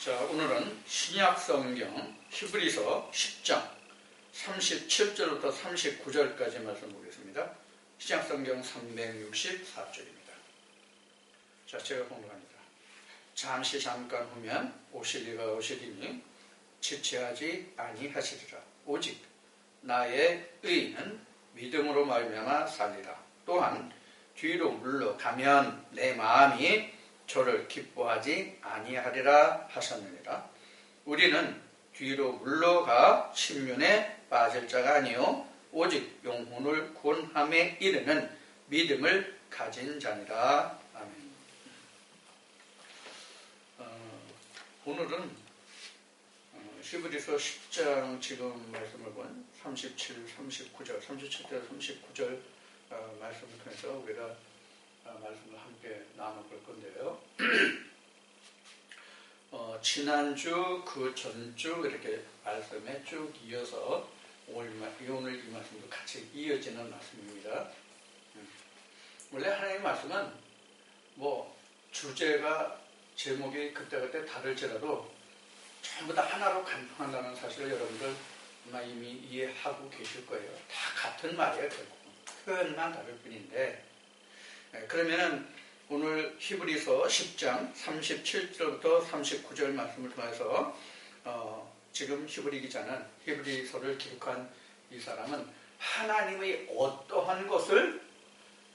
자, 오늘은 신약성경 히브리서 10장 37절부터 39절까지 말씀 보겠습니다. 신약성경 364쪽입니다. 자, 제가 공부합니다. 잠깐 후면 오시리가 오시리니 지체하지 아니하시리라. 오직 나의 의인은 믿음으로 말미암아 살리라. 또한 뒤로 물러가면 내 마음이 저를 기뻐하지 아니하리라 하셨느니라. 우리는 뒤로 물러가 심륜에 빠질 자가 아니요 오직 영혼을 구원함에 이르는 믿음을 가진 자니라. 아멘. 오늘은 히브리서 10장 지금 말씀을 본 37, 39절, 37절, 39절 말씀을 통해서 우리가 말씀을 함께 나눠볼 건데요. 지난주 그 전주 이렇게 말씀에 쭉 이어서 오늘 이 말씀도 같이 이어지는 말씀입니다. 원래 하나님의 말씀은 뭐 주제가 제목이 그때그때 다를지라도 전부 다 하나로 간통한다는 사실을 여러분들 아마 이미 이해하고 계실 거예요. 다 같은 말이에요. 결국 표현만 다를 뿐인데, 그러면은 오늘 히브리서 10장 37절부터 39절 말씀을 통해서 지금 히브리 기자는 히브리서를 기록한 이 사람은 하나님의 어떠한 것을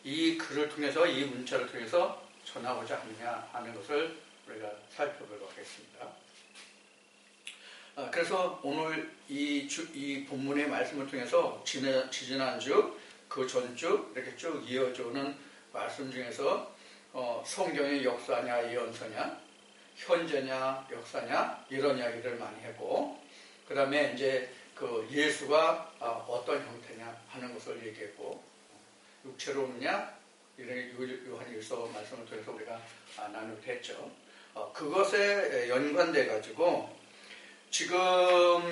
이 글을 통해서 이 문자를 통해서 전하고자 하느냐 하는 것을 우리가 살펴보도록 하겠습니다. 그래서 오늘 이 본문의 말씀을 통해서 지난주 그 전주 이렇게 쭉 이어져오는 말씀 중에서 성경의 역사냐 예언서냐 현재냐 역사냐 이런 이야기를 많이 했고, 그 다음에 이제 그 예수가 어떤 형태냐 하는 것을 얘기했고, 육체로 오느냐 이런 요한일서 말씀을 통해서 우리가 나누기도 했죠. 그것에 연관돼 가지고 지금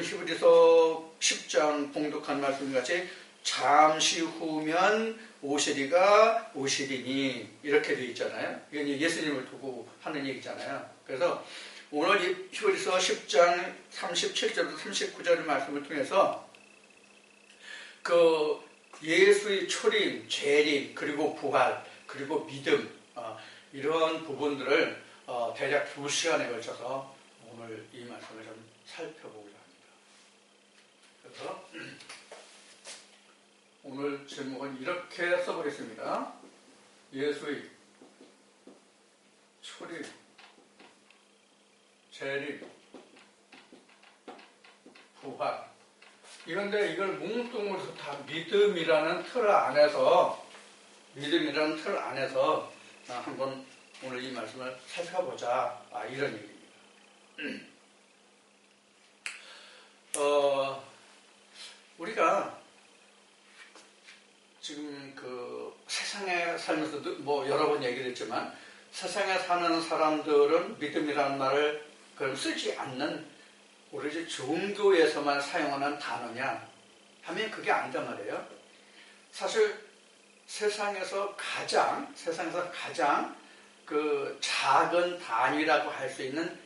히브리서 10장 봉독한 말씀 같이 잠시 후면 오시리가 오시리니 이렇게 되어 있잖아요. 이건 예수님을 두고 하는 얘기잖아요. 그래서 오늘 이 히브리서 10장 37절부터 39절 말씀을 통해서 그 예수의 초림, 재림, 그리고 부활, 그리고 믿음 이런 부분들을 대략 2시간에 걸쳐서 오늘 이 말씀을 좀 살펴보고자 합니다. 그래서 오늘 제목은 이렇게 써보겠습니다. 예수의 초림, 재림, 부활. 이런데 이걸 뭉뚱그려서 다 믿음이라는 틀 안에서 한번 오늘 이 말씀을 살펴보자 이런 얘기입니다. 우리가 지금 그 세상에 살면서도 뭐 여러 번 얘기를 했지만 세상에 사는 사람들은 믿음이라는 말을 그럼 쓰지 않는 오로지 종교에서만 사용하는 단어냐 하면 그게 아니다 말이에요. 사실 세상에서 가장 그 작은 단위라고 할 수 있는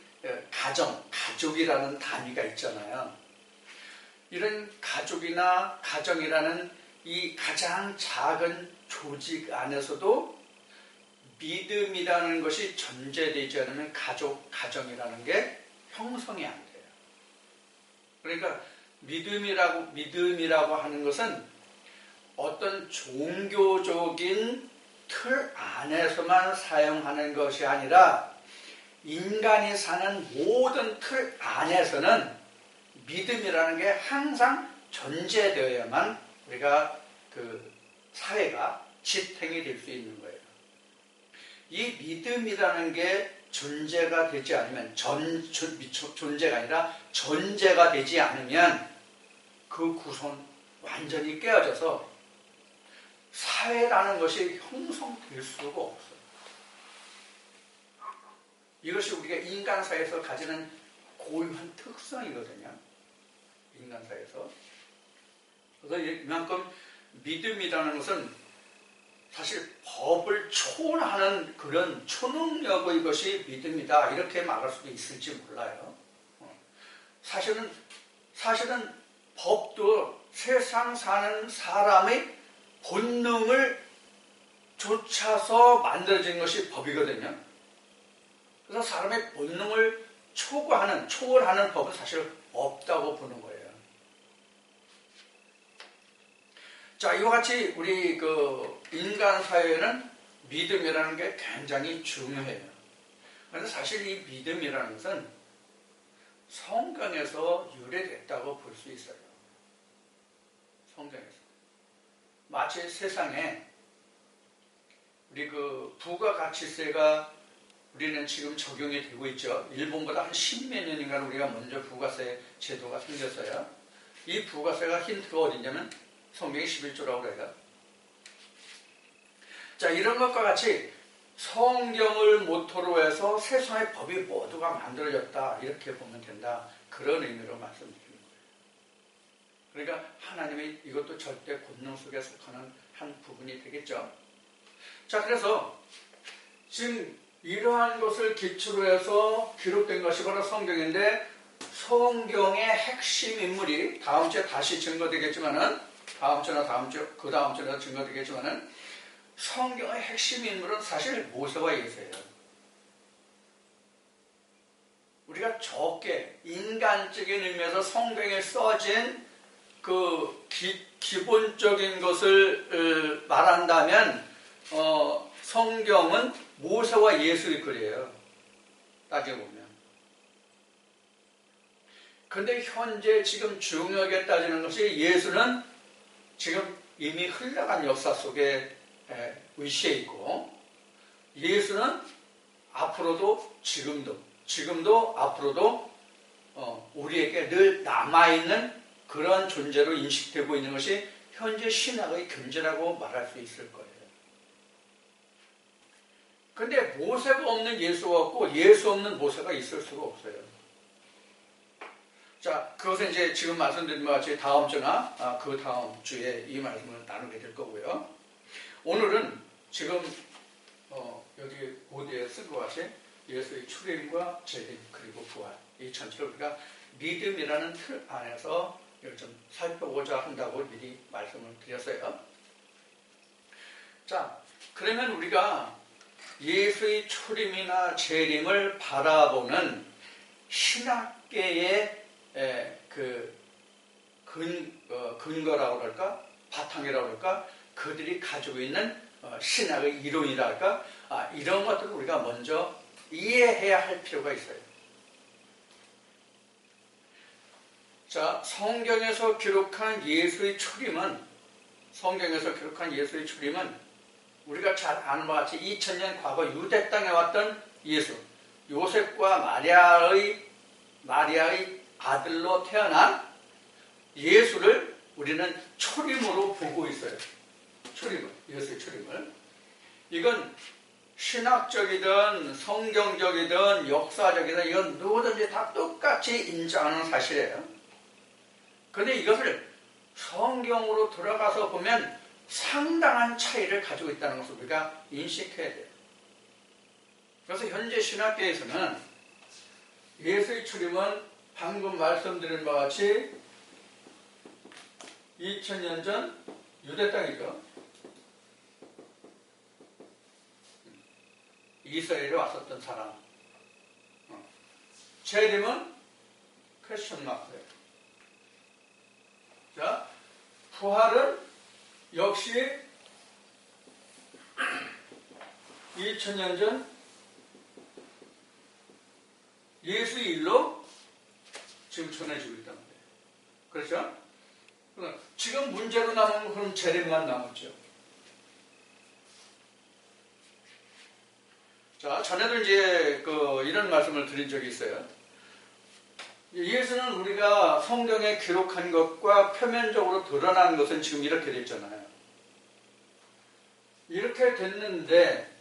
가족이라는 단위가 있잖아요. 이런 가족이나 가정이라는 이 가장 작은 조직 안에서도 믿음이라는 것이 전제되지 않으면 가정이라는 게 형성이 안 돼요. 그러니까 믿음이라고 하는 것은 어떤 종교적인 틀 안에서만 사용하는 것이 아니라 인간이 사는 모든 틀 안에서는 믿음이라는 게 항상 전제되어야만 우리가 그 사회가 지탱이 될 수 있는 거예요. 이 믿음이라는 게 존재가 되지 않으면 존재가 아니라 전제가 되지 않으면 그 구성 완전히 깨어져서 사회라는 것이 형성될 수가 없어요. 이것이 우리가 인간 사회에서 가지는 고유한 특성이거든요. 인간 사회에서. 그래서 이만큼 믿음이라는 것은 사실 법을 초월하는 그런 초능력의 것이 믿음이다 이렇게 말할 수도 있을지 몰라요. 사실은 법도 세상 사는 사람의 본능을 쫓아서 만들어진 것이 법이거든요. 그래서 사람의 본능을 초월하는 법은 사실 없다고 보는 거예요. 자, 이와 같이 우리 인간 사회에는 믿음이라는 게 굉장히 중요해요. 그런데 사실 이 믿음이라는 것은 성경에서 유래됐다고 볼 수 있어요. 성경에서. 마치 세상에 우리 부가가치세가 우리는 지금 적용이 되고 있죠. 일본보다 한 10몇 년인가 우리가 먼저 부가세 제도가 생겼어요. 이 부가세가 힌트가 어디냐면 성경의 11조라고 그래요. 자, 이런 것과 같이 성경을 모토로 해서 세상의 법이 모두가 만들어졌다 이렇게 보면 된다. 그런 의미로 말씀드립니다. 그러니까 하나님의 이것도 절대 권능 속에 속하는 한 부분이 되겠죠. 자, 그래서 지금 이러한 것을 기초로 해서 기록된 것이 바로 성경인데 성경의 핵심 인물이 다음 주에 다시 증거되겠지만은 다음 주나 다음 주, 그 다음 주나 증거되겠지만은 성경의 핵심 인물은 사실 모세와 예수예요. 우리가 적게 인간적인 의미에서 성경에 써진 기본적인 것을 말한다면 성경은 모세와 예수의 글이에요. 따지고 보면. 근데 현재 지금 중요하게 따지는 것이 예수는 지금 이미 흘러간 역사 속에 위치해 있고 예수는 앞으로도 지금도 앞으로도 우리에게 늘 남아있는 그런 존재로 인식되고 있는 것이 현재 신학의 견제라고 말할 수 있을 거예요. 근데 모세가 없는 예수가 없고 예수 없는 모세가 있을 수가 없어요. 자, 그것은 이제 지금 말씀드린 것 같이 다음 주나 그 다음 주에 이 말씀을 나누게 될 거고요. 오늘은 지금 여기 보드에 쓴 것 같이 예수의 출애굽과 재림 그리고 부활 이 전체를 우리가 믿음이라는 틀 안에서 좀 살펴보고자 한다고 미리 말씀을 드렸어요. 자, 그러면 우리가 예수의 출임이나 재림을 바라보는 신학계의 근거라고 할까? 바탕이라고 할까? 그들이 가지고 있는 신학의 이론이라 할까? 이런 것들을 우리가 먼저 이해해야 할 필요가 있어요. 자, 성경에서 기록한 예수의 출임은 우리가 잘 아는 바와 같이 2000년 과거 유대 땅에 왔던 예수, 요셉과 마리아의 아들로 태어난 예수를 우리는 출임으로 보고 있어요. 예수의 출임을. 이건 신학적이든 성경적이든 역사적이든 이건 누구든지 다 똑같이 인정하는 사실이에요. 그런데 이것을 성경으로 들어가서 보면 상당한 차이를 가지고 있다는 것을 우리가 인식해야 돼요. 그래서 현재 신학계에서는 예수의 출임은 방금 말씀드린 바와 같이 2000년 전 유대 땅이죠. 이스라엘에 왔었던 사람. 재림은 퀘스천 마크예요. 자, 부활은 역시 2000년 전 예수의 일로 지금 전해지고 있단 말이에요. 그렇죠? 지금 문제로 남은 그런 재림만 남았죠. 자, 전에도 이제 이런 말씀을 드린 적이 있어요. 예수는 우리가 성경에 기록한 것과 표면적으로 드러난 것은 지금 이렇게 됐잖아요. 이렇게 됐는데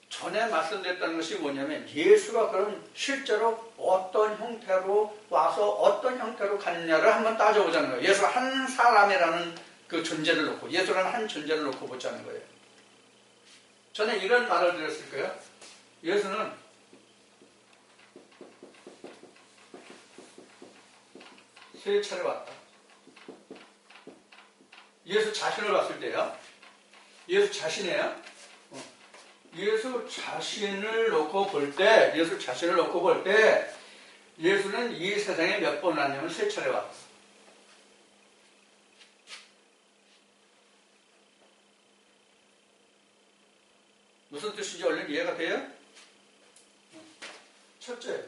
전에 말씀드렸다는 것이 뭐냐면 예수가 그럼 실제로 어떤 형태로 와서 어떤 형태로 갔냐를 한번 따져보자는 거예요. 예수가 한 사람이라는 그 존재를 놓고 예수라는 한 존재를 놓고 보자는 거예요. 저는 이런 말을 드렸을 거예요. 예수는 세 차례 왔다. 예수 자신을 봤을 때요. 예수 자신이에요. 예수 자신을 놓고 볼 때, 예수는 이 세상에 몇 번 왔냐면 세 차례 왔다. 무슨 뜻인지 얼른 이해가 돼요? 첫째,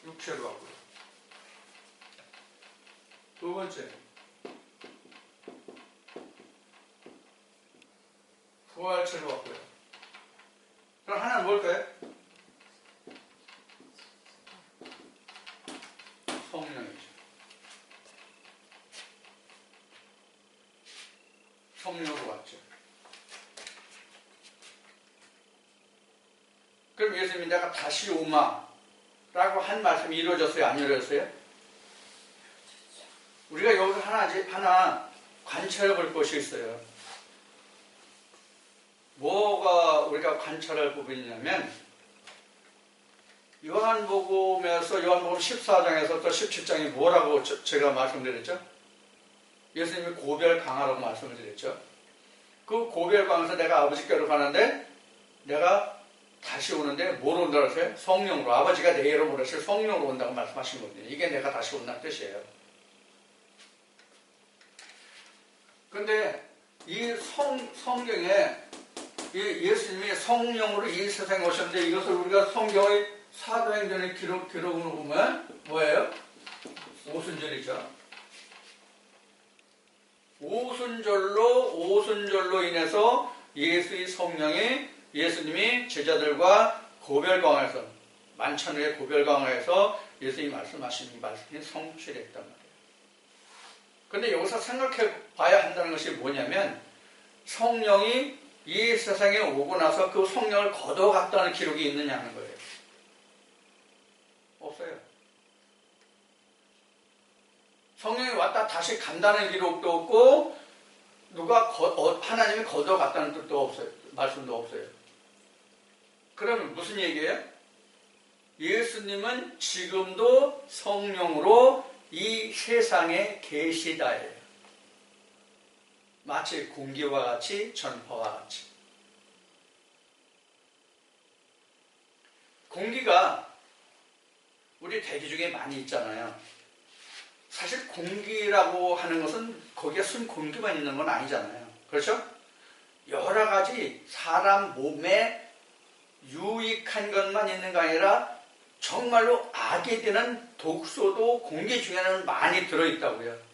육체로 왔고요. 두 번째, 부활체로 왔고요. 그럼 하나는 뭘까요? 성령이죠. 성령으로 왔죠. 그럼 예수님이 내가 다시 오마 라고 한 말씀이 이루어졌어요? 안 이루어졌어요? 우리가 여기서 하나 관찰해 볼 것이 있어요. 뭐가 우리가 관찰할 부분이냐면 요한복음에서 요한복음 14장에서 또 17장이 뭐라고 제가 말씀드렸죠? 예수님이 고별 강하라고 말씀을 드렸죠. 그 고별 강에서 내가 아버지께로 가는데 내가 다시 오는데 뭐로 온다고 했어요? 성령으로. 아버지가 내 이름으로 했을 성령으로 온다고 말씀하신 거거든요. 이게 내가 다시 온다는 뜻이에요. 근데 이 성경에 예수님이 성령으로 이 세상에 오셨는데 이것을 우리가 성경의 사도행전의 기록으로 보면 뭐예요? 오순절이죠. 오순절로 인해서 예수님이 제자들과 고별강화에서 만찬후에 고별강화에서 예수님이 말씀하신 말씀이 성취됐단 말이에요. 근데 여기서 생각해 봐야 한다는 것이 뭐냐면 성령이 이 세상에 오고 나서 그 성령을 거둬갔다는 기록이 있느냐는 거예요. 없어요. 성령이 왔다 다시 간다는 기록도 없고 하나님이 거둬갔다는 뜻도 없어요. 말씀도 없어요. 그러면 무슨 얘기예요? 예수님은 지금도 성령으로 이 세상에 계시다예요. 마치 공기와 같이 전파와 같이. 공기가 우리 대기 중에 많이 있잖아요. 사실 공기라고 하는 것은 거기에 순 공기만 있는 건 아니잖아요. 그렇죠? 여러 가지 사람 몸에 유익한 것만 있는 게 아니라 정말로 악이 되는 독소도 공기 중에는 많이 들어있다고요.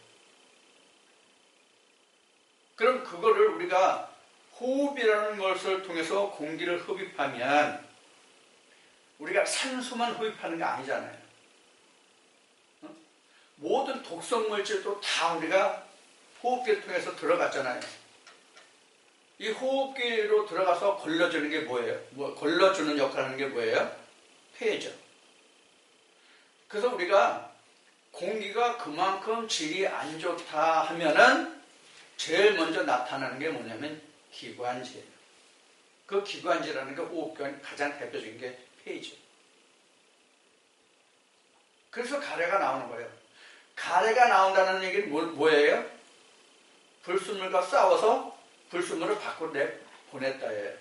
그럼 그거를 우리가 호흡이라는 것을 통해서 공기를 흡입하면 우리가 산소만 흡입하는 게 아니잖아요. 모든 독성 물질도 다 우리가 호흡기를 통해서 들어갔잖아요. 이 호흡기로 들어가서 걸러주는 게 뭐예요? 걸러주는 역할을 하는 게 뭐예요? 폐죠. 그래서 우리가 공기가 그만큼 질이 안 좋다 하면은 제일 먼저 나타나는 게 뭐냐면 기관지예요. 그 기관지라는 게 호흡기관의 가장 대표적인 게 폐죠. 그래서 가래가 나오는 거예요. 가래가 나온다는 얘기는 뭐예요? 불순물과 싸워서 불순물을 밖으로 보냈다예요.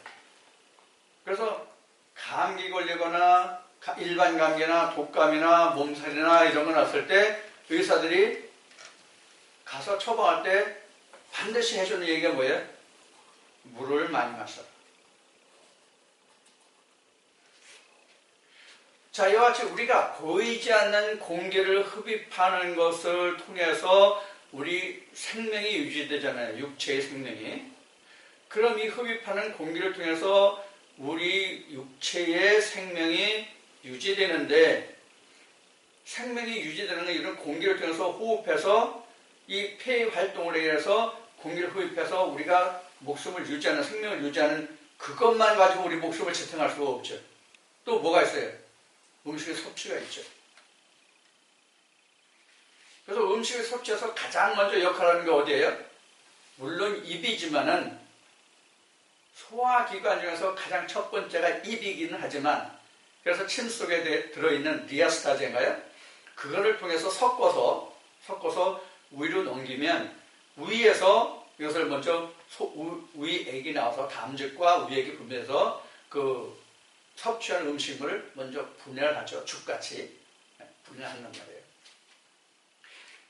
그래서 감기 걸리거나 일반 감기나 독감이나 몸살이나 이런 거 났을 때 의사들이 가서 처방할 때 반드시 해주는 얘기가 뭐예요? 물을 많이 마셔라. 자, 이와 같이 우리가 보이지 않는 공기를 흡입하는 것을 통해서 우리 생명이 유지되잖아요. 육체의 생명이. 그럼 이 흡입하는 공기를 통해서 우리 육체의 생명이 유지되는데, 생명이 유지되는 건 이런 공기를 통해서 호흡해서 이 폐 활동을 해서 공기를 흡입해서 우리가 목숨을 유지하는, 생명을 유지하는 그것만 가지고 우리 목숨을 지탱할 수가 없죠. 또 뭐가 있어요? 음식의 섭취가 있죠. 그래서 음식을 섭취해서 가장 먼저 역할하는 게 어디예요? 물론 입이지만은 소화기관 중에서 가장 첫 번째가 입이기는 하지만 그래서 침 속에 들어있는 디아스타제인가요? 그거를 통해서 섞어서 위로 넘기면 위에서 이것을 먼저 위액이 나와서 담즙과 위액이 분해해서 그 섭취한 음식물을 먼저 분해를 하죠. 죽같이 분해한단 말이에요.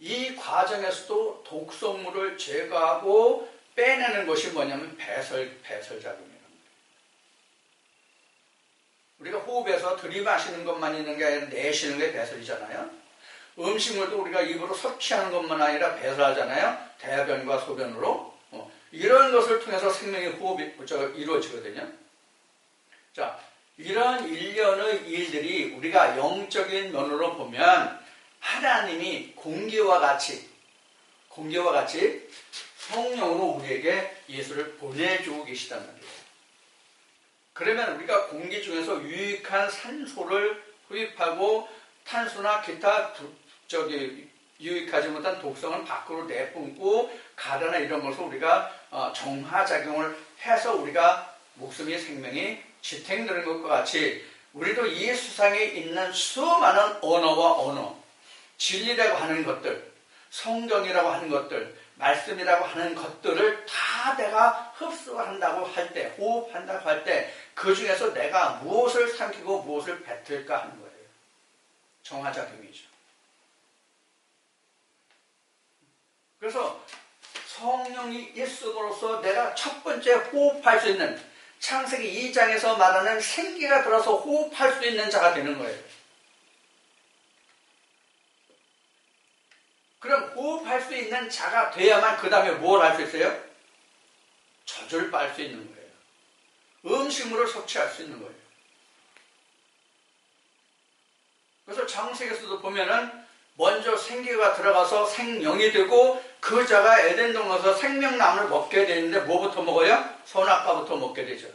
이 과정에서도 독성물을 제거하고 빼내는 것이 뭐냐면 배설 작용이라는 거예요. 우리가 호흡에서 들이마시는 것만 있는 게 아니라 내쉬는 게 배설이잖아요. 음식물도 우리가 입으로 섭취하는 것만 아니라 배설하잖아요. 대변과 소변으로. 이런 것을 통해서 생명의 호흡이 이루어지거든요. 자, 이런 일련의 일들이 우리가 영적인 면으로 보면 하나님이 공기와 같이 성령으로 우리에게 예수를 보내주고 계시단 말이에요. 그러면 우리가 공기 중에서 유익한 산소를 흡입하고 탄소나 기타 유익하지 못한 독성을 밖으로 내뿜고 가라나 이런 것을 우리가 정화작용을 해서 우리가 목숨이 생명이 지탱되는 것과 같이 우리도 이 세상에 있는 수많은 언어, 진리라고 하는 것들, 성경이라고 하는 것들, 말씀이라고 하는 것들을 다 내가 흡수한다고 할 때, 호흡한다고 할 때 그 중에서 내가 무엇을 삼키고 무엇을 뱉을까 하는 거예요. 정화작용이죠. 그래서 성령이 있음으로써 내가 첫 번째 호흡할 수 있는 창세기 2장에서 말하는 생기가 들어서 호흡할 수 있는 자가 되는 거예요. 그럼 호흡할 수 있는 자가 돼야만 그 다음에 뭘 할 수 있어요? 젖을 빨 수 있는 거예요. 음식물을 섭취할 수 있는 거예요. 그래서 창세기에서도 보면은 먼저 생기가 들어가서 생명이 되고 그 자가 에덴 동산에서 생명나무를 먹게 되는데 뭐부터 먹어요? 선악과부터 먹게 되죠.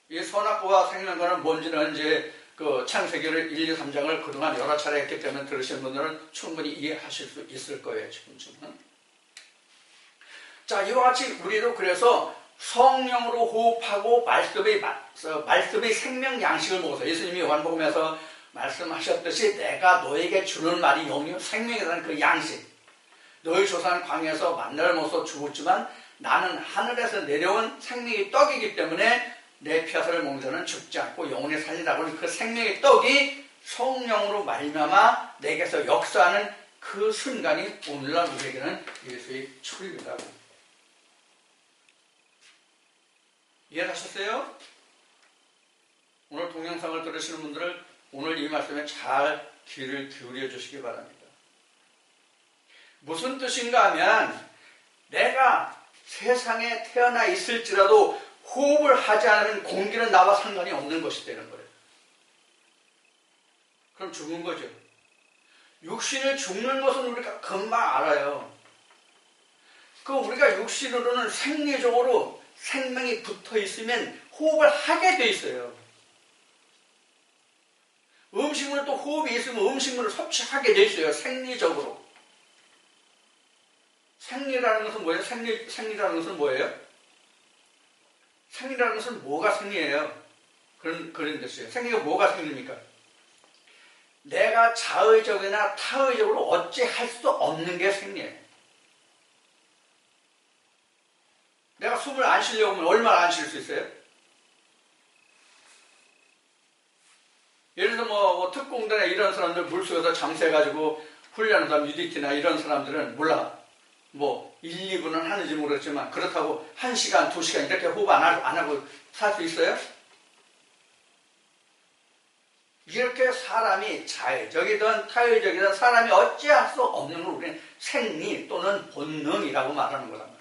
이 선악과와 생명과는 뭔지는 이제 그 창세기를 1, 2, 3장을 그동안 여러 차례 했기 때문에 들으신 분들은 충분히 이해하실 수 있을 거예요. 지금쯤은. 자, 이와 같이 우리도 그래서 성령으로 호흡하고 말씀의 생명 양식을 먹어서 예수님이 요한복음에서 말씀하셨듯이 내가 너에게 주는 말이 영영 생명이라는 그 양식. 너희 조상은 광야에서 만나를 먹어서 죽었지만 나는 하늘에서 내려온 생명의 떡이기 때문에 내 피하살을 먹는 자는 죽지 않고 영원히 살리라고 하는 그 생명의 떡이 성령으로 말미암아 내게서 역사하는 그 순간이 오늘날 우리에게는 예수의 출입이라고. 이해하셨어요? 오늘 동영상을 들으시는 분들은 오늘 이 말씀에 잘 귀를 기울여 주시기 바랍니다. 무슨 뜻인가 하면 내가 세상에 태어나 있을지라도 호흡을 하지 않으면 공기는 나와 상관이 없는 것이 되는 거예요. 그럼 죽은 거죠. 육신을 죽는 것은 우리가 금방 알아요. 그 우리가 육신으로는 생리적으로 생명이 붙어 있으면 호흡을 하게 돼 있어요. 음식물은 또 호흡이 있으면 음식물을 섭취하게 돼 있어요. 생리적으로. 생리라는 것은 뭐예요? 생리라는 것은 뭐예요? 생리라는 것은 뭐가 생리예요? 그런 뜻이에요. 생리가 뭐가 생리입니까? 내가 자의적이나 타의적으로 어찌할 수 없는 게 생리예요. 내가 숨을 안 쉬려고 하면 얼마나 안 쉴 수 있어요? 예를 들어 뭐 특공대나 이런 사람들 물속에서 잠수해가지고 훈련하다 UDT나 이런 사람들은 몰라. 뭐 1, 2분은 하는지 모르겠지만 그렇다고 1시간, 2시간 이렇게 호흡 안 하고 살 수 있어요? 이렇게 사람이 자의적이든 타의적이든 사람이 어찌할 수 없는 걸 우리는 생리 또는 본능이라고 말하는 거란 말이에요.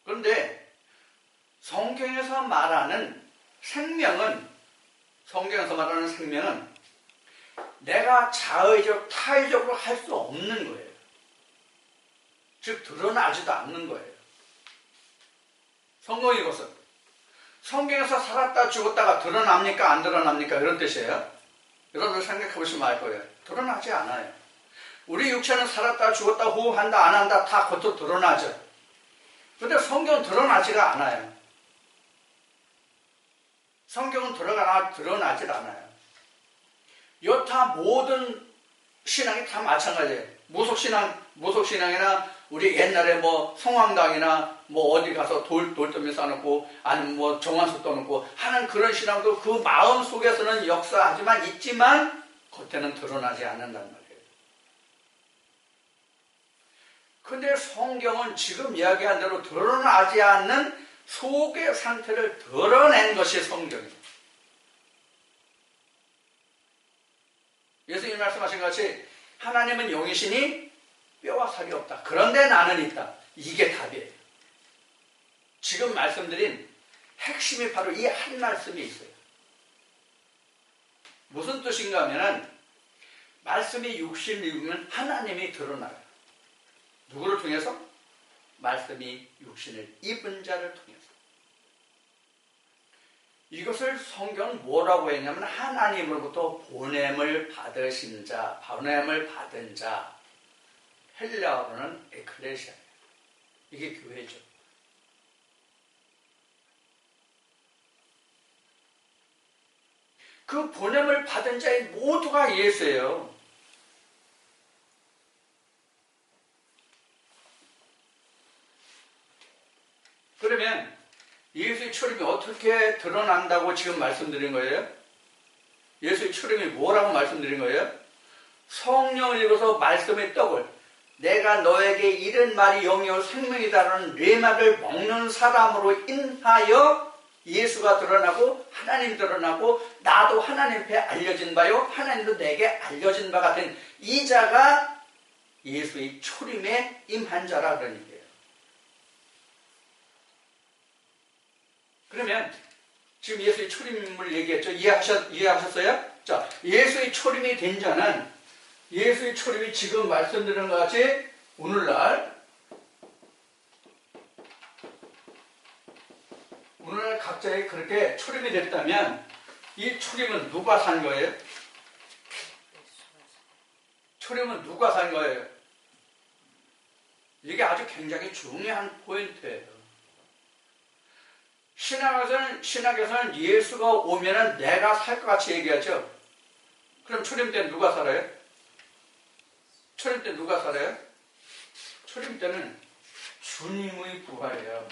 그런데 성경에서 말하는 생명은 내가 자의적, 타의적으로 할 수 없는 거예요. 즉 드러나지도 않는 거예요. 성경 이것은 성경에서 살았다 죽었다가 드러납니까? 안 드러납니까? 이런 뜻이에요. 여러분들 생각해 보시면 알 거예요. 드러나지 않아요. 우리 육체는 살았다 죽었다 호흡한다 안 한다 다 겉으로 드러나죠. 그런데 성경은 드러나지가 않아요. 성경은 드러나질 않아요. 여타 모든 신앙이 다 마찬가지예요. 무속신앙이나 우리 옛날에 뭐 성황당이나 뭐 어디 가서 돌더미 쌓아놓고 아니면 뭐 정화수 떠놓고 하는 그런 신앙도 그 마음 속에서는 역사하지만 있지만 겉에는 드러나지 않는단 말이에요. 근데 성경은 지금 이야기한 대로 드러나지 않는 속의 상태를 드러낸 것이 성경이에요. 예수님이 말씀하신 것 같이 하나님은 영이시니 뼈와 살이 없다. 그런데 나는 있다. 이게 답이에요. 지금 말씀드린 핵심이 바로 이 한 말씀이 있어요. 무슨 뜻인가 하면은 말씀이 육신을 입으면 하나님이 드러나요. 누구를 통해서? 말씀이 육신을 입은 자를 통해서. 이것을 성경은 뭐라고 했냐면 하나님으로부터 보냄을 받으신 자, 보냄을 받은 자, 헬라어로는 에클레시아예요. 이게 교회죠. 그 보냄을 받은 자의 모두가 예수예요. 그러면 예수의 출임이 어떻게 드러난다고 지금 말씀드린 거예요? 예수의 출임이 뭐라고 말씀드린 거예요? 성령을 입어서 말씀의 떡을 내가 너에게 이른 말이 영이요 생명이다라는 뢰마를 먹는 사람으로 인하여 예수가 드러나고 하나님 드러나고 나도 하나님 앞에 알려진 바요 하나님도 내게 알려진 바 같은 이 자가 예수의 출임에 임한 자라 그런 얘기예요. 그러면 지금 예수의 초림을 얘기했죠. 이해하셨어요? 자, 예수의 초림이 된 자는 예수의 초림이 지금 말씀드린 것 같이 오늘날 각자에 그렇게 초림이 됐다면 이 초림은 누가 산 거예요? 초림은 누가 산 거예요? 이게 아주 굉장히 중요한 포인트예요. 신학에서는 예수가 오면은 내가 살 것 같이 얘기하죠. 그럼 초림 때는 누가 살아요? 초림 때 누가 살아요? 초림 때는 주님의 부활이에요.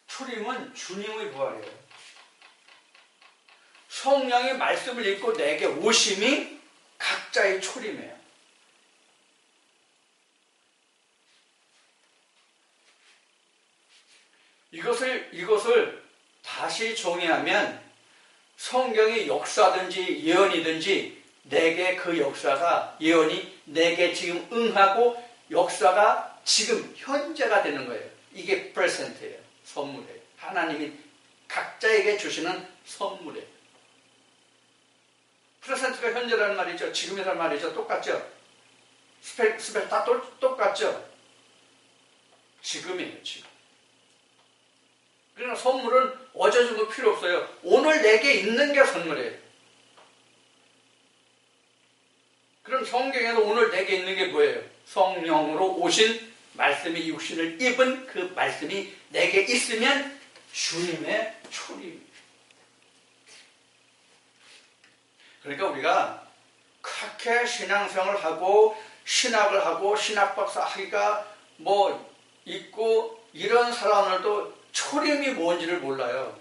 초림은 주님의 부활이에요. 성령의 말씀을 읽고 내게 오심이 각자의 초림이에요. 이것을 다시 정의하면 성경의 역사든지 예언이든지 내게 그 역사가 예언이 내게 지금 응하고 역사가 지금 현재가 되는 거예요. 이게 프레젠트예요. 선물이에요. 하나님이 각자에게 주시는 선물이에요. 프레젠트가 현재라는 말이죠. 지금이라는 말이죠. 똑같죠? 스펙 다 똑같죠? 지금이에요. 지금. 그러나 선물은 어제 준 거 필요 없어요. 오늘 내게 있는 게 선물이에요. 그럼 성경에서 오늘 내게 있는 게 뭐예요? 성령으로 오신 말씀이 육신을 입은 그 말씀이 내게 있으면 주님의 초림. 그러니까 우리가 그렇게 신앙생활을 하고 신학을 하고 신학박사 학위가 뭐 있고 이런 사람들도 초림이 뭔지를 몰라요.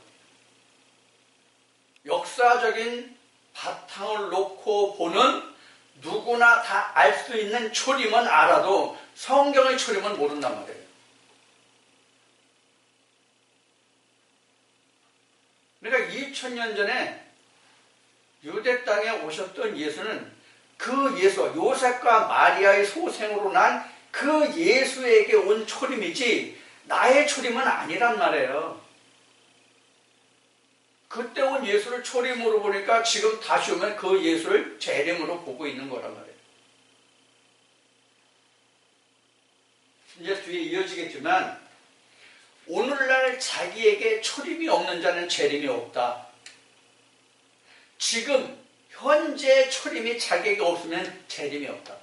역사적인 바탕을 놓고 보는 누구나 다 알 수 있는 초림은 알아도 성경의 초림은 모른단 말이에요. 그러니까 2000년 전에 유대 땅에 오셨던 예수는 그 예수, 요셉과 마리아의 소생으로 난 그 예수에게 온 초림이지 나의 초림은 아니란 말이에요. 그때 온 예수를 초림으로 보니까 지금 다시 오면 그 예수를 재림으로 보고 있는 거란 말이에요. 이제 뒤에 이어지겠지만 오늘날 자기에게 초림이 없는 자는 재림이 없다. 지금 현재 초림이 자기에게 없으면 재림이 없다.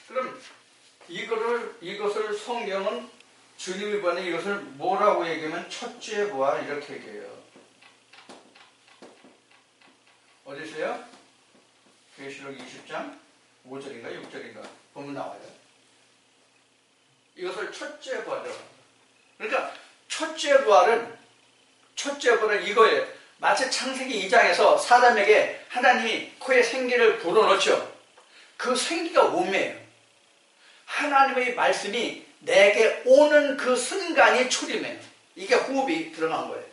그럼 이것을 성경은 주님이 보는 이것을 뭐라고 얘기하면 첫째 부활 이렇게 얘기해요. 어디 있어요? 계시록 20장 5절인가 6절인가 보면 나와요. 이것을 첫째 부활이라고 합니다. 그러니까 첫째 부활은 이거예요. 마치 창세기 2장에서 사람에게 하나님이 코에 생기를 불어넣죠. 그 생기가 몸이에요. 하나님의 말씀이 내게 오는 그 순간이 초림이에요. 이게 호흡이 들어간 거예요.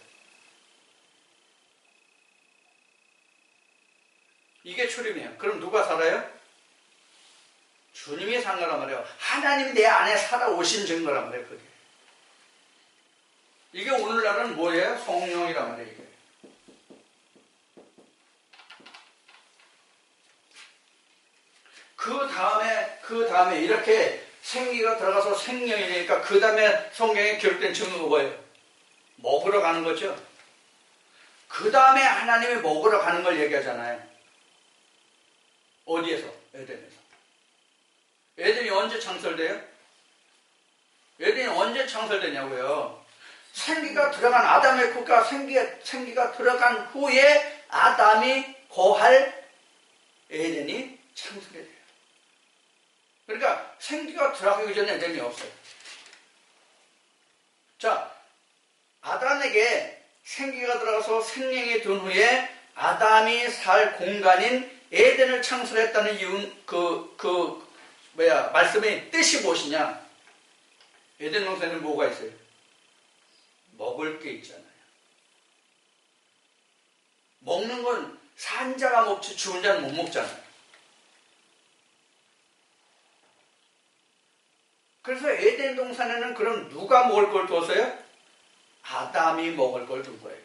이게 초림이에요. 그럼 누가 살아요? 주님이 산 거란 말이에요. 하나님이 내 안에 살아오신 증거란 말이에요. 그게. 이게 오늘날은 뭐예요? 성령이란 말이에요. 이게. 그 다음에 이렇게 생기가 들어가서 생명이 되니까 그 다음에 성경에 기록된 증거가 뭐예요? 먹으러 가는 거죠. 그 다음에 하나님이 먹으러 가는 걸 얘기하잖아요. 어디에서? 에덴에서. 에덴이 언제 창설돼요? 에덴이 언제 창설되냐고요. 생기가 들어간 아담의 국가 생기가 들어간 후에 아담이 거할 에덴이 창설이 돼요. 그러니까 생기가 들어가기 전에 에덴이 없어요. 자, 아담에게 생기가 들어가서 생명이 든 후에 아담이 살 공간인 에덴을 창설했다는 이유는 말씀의 뜻이 무엇이냐? 에덴 동산에는 뭐가 있어요? 먹을 게 있잖아요. 먹는 건 산 자가 먹지 죽은 자는 못 먹잖아요. 그래서 에덴 동산에는 그럼 누가 먹을 걸 뒀어요? 아담이 먹을 걸 둔 거예요.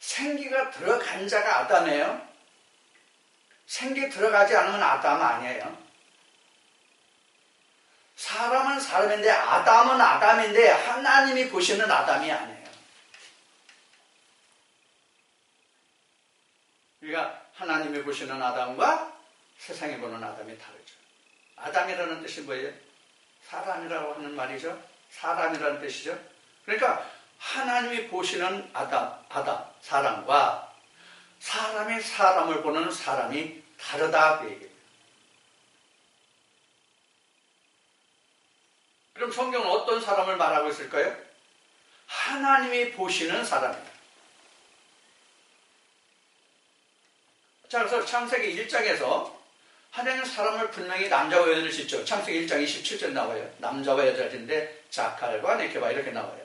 생기가 들어간 자가 아담이에요. 생기 들어가지 않으면 아담 아니에요. 사람은 사람인데 아담은 아담인데 하나님이 보시는 아담이 아니에요. 그러니까 하나님이 보시는 아담과 세상이 보는 아담이 다르죠. 아담이라는 뜻이 뭐예요? 사람이라고 하는 말이죠. 사람이라는 뜻이죠. 그러니까 하나님이 보시는 아담, 사람과 사람이 사람을 보는 사람이 다르다 그 얘기예요. 그럼 성경은 어떤 사람을 말하고 있을까요? 하나님이 보시는 사람이에요. 자, 그래서 창세기 1장에서 하나님은 사람을 분명히 남자와 여자를 짓죠. 창세기 1장 27절 나와요. 남자와 여자를 짓는데 자칼과 네케바 이렇게 나와요.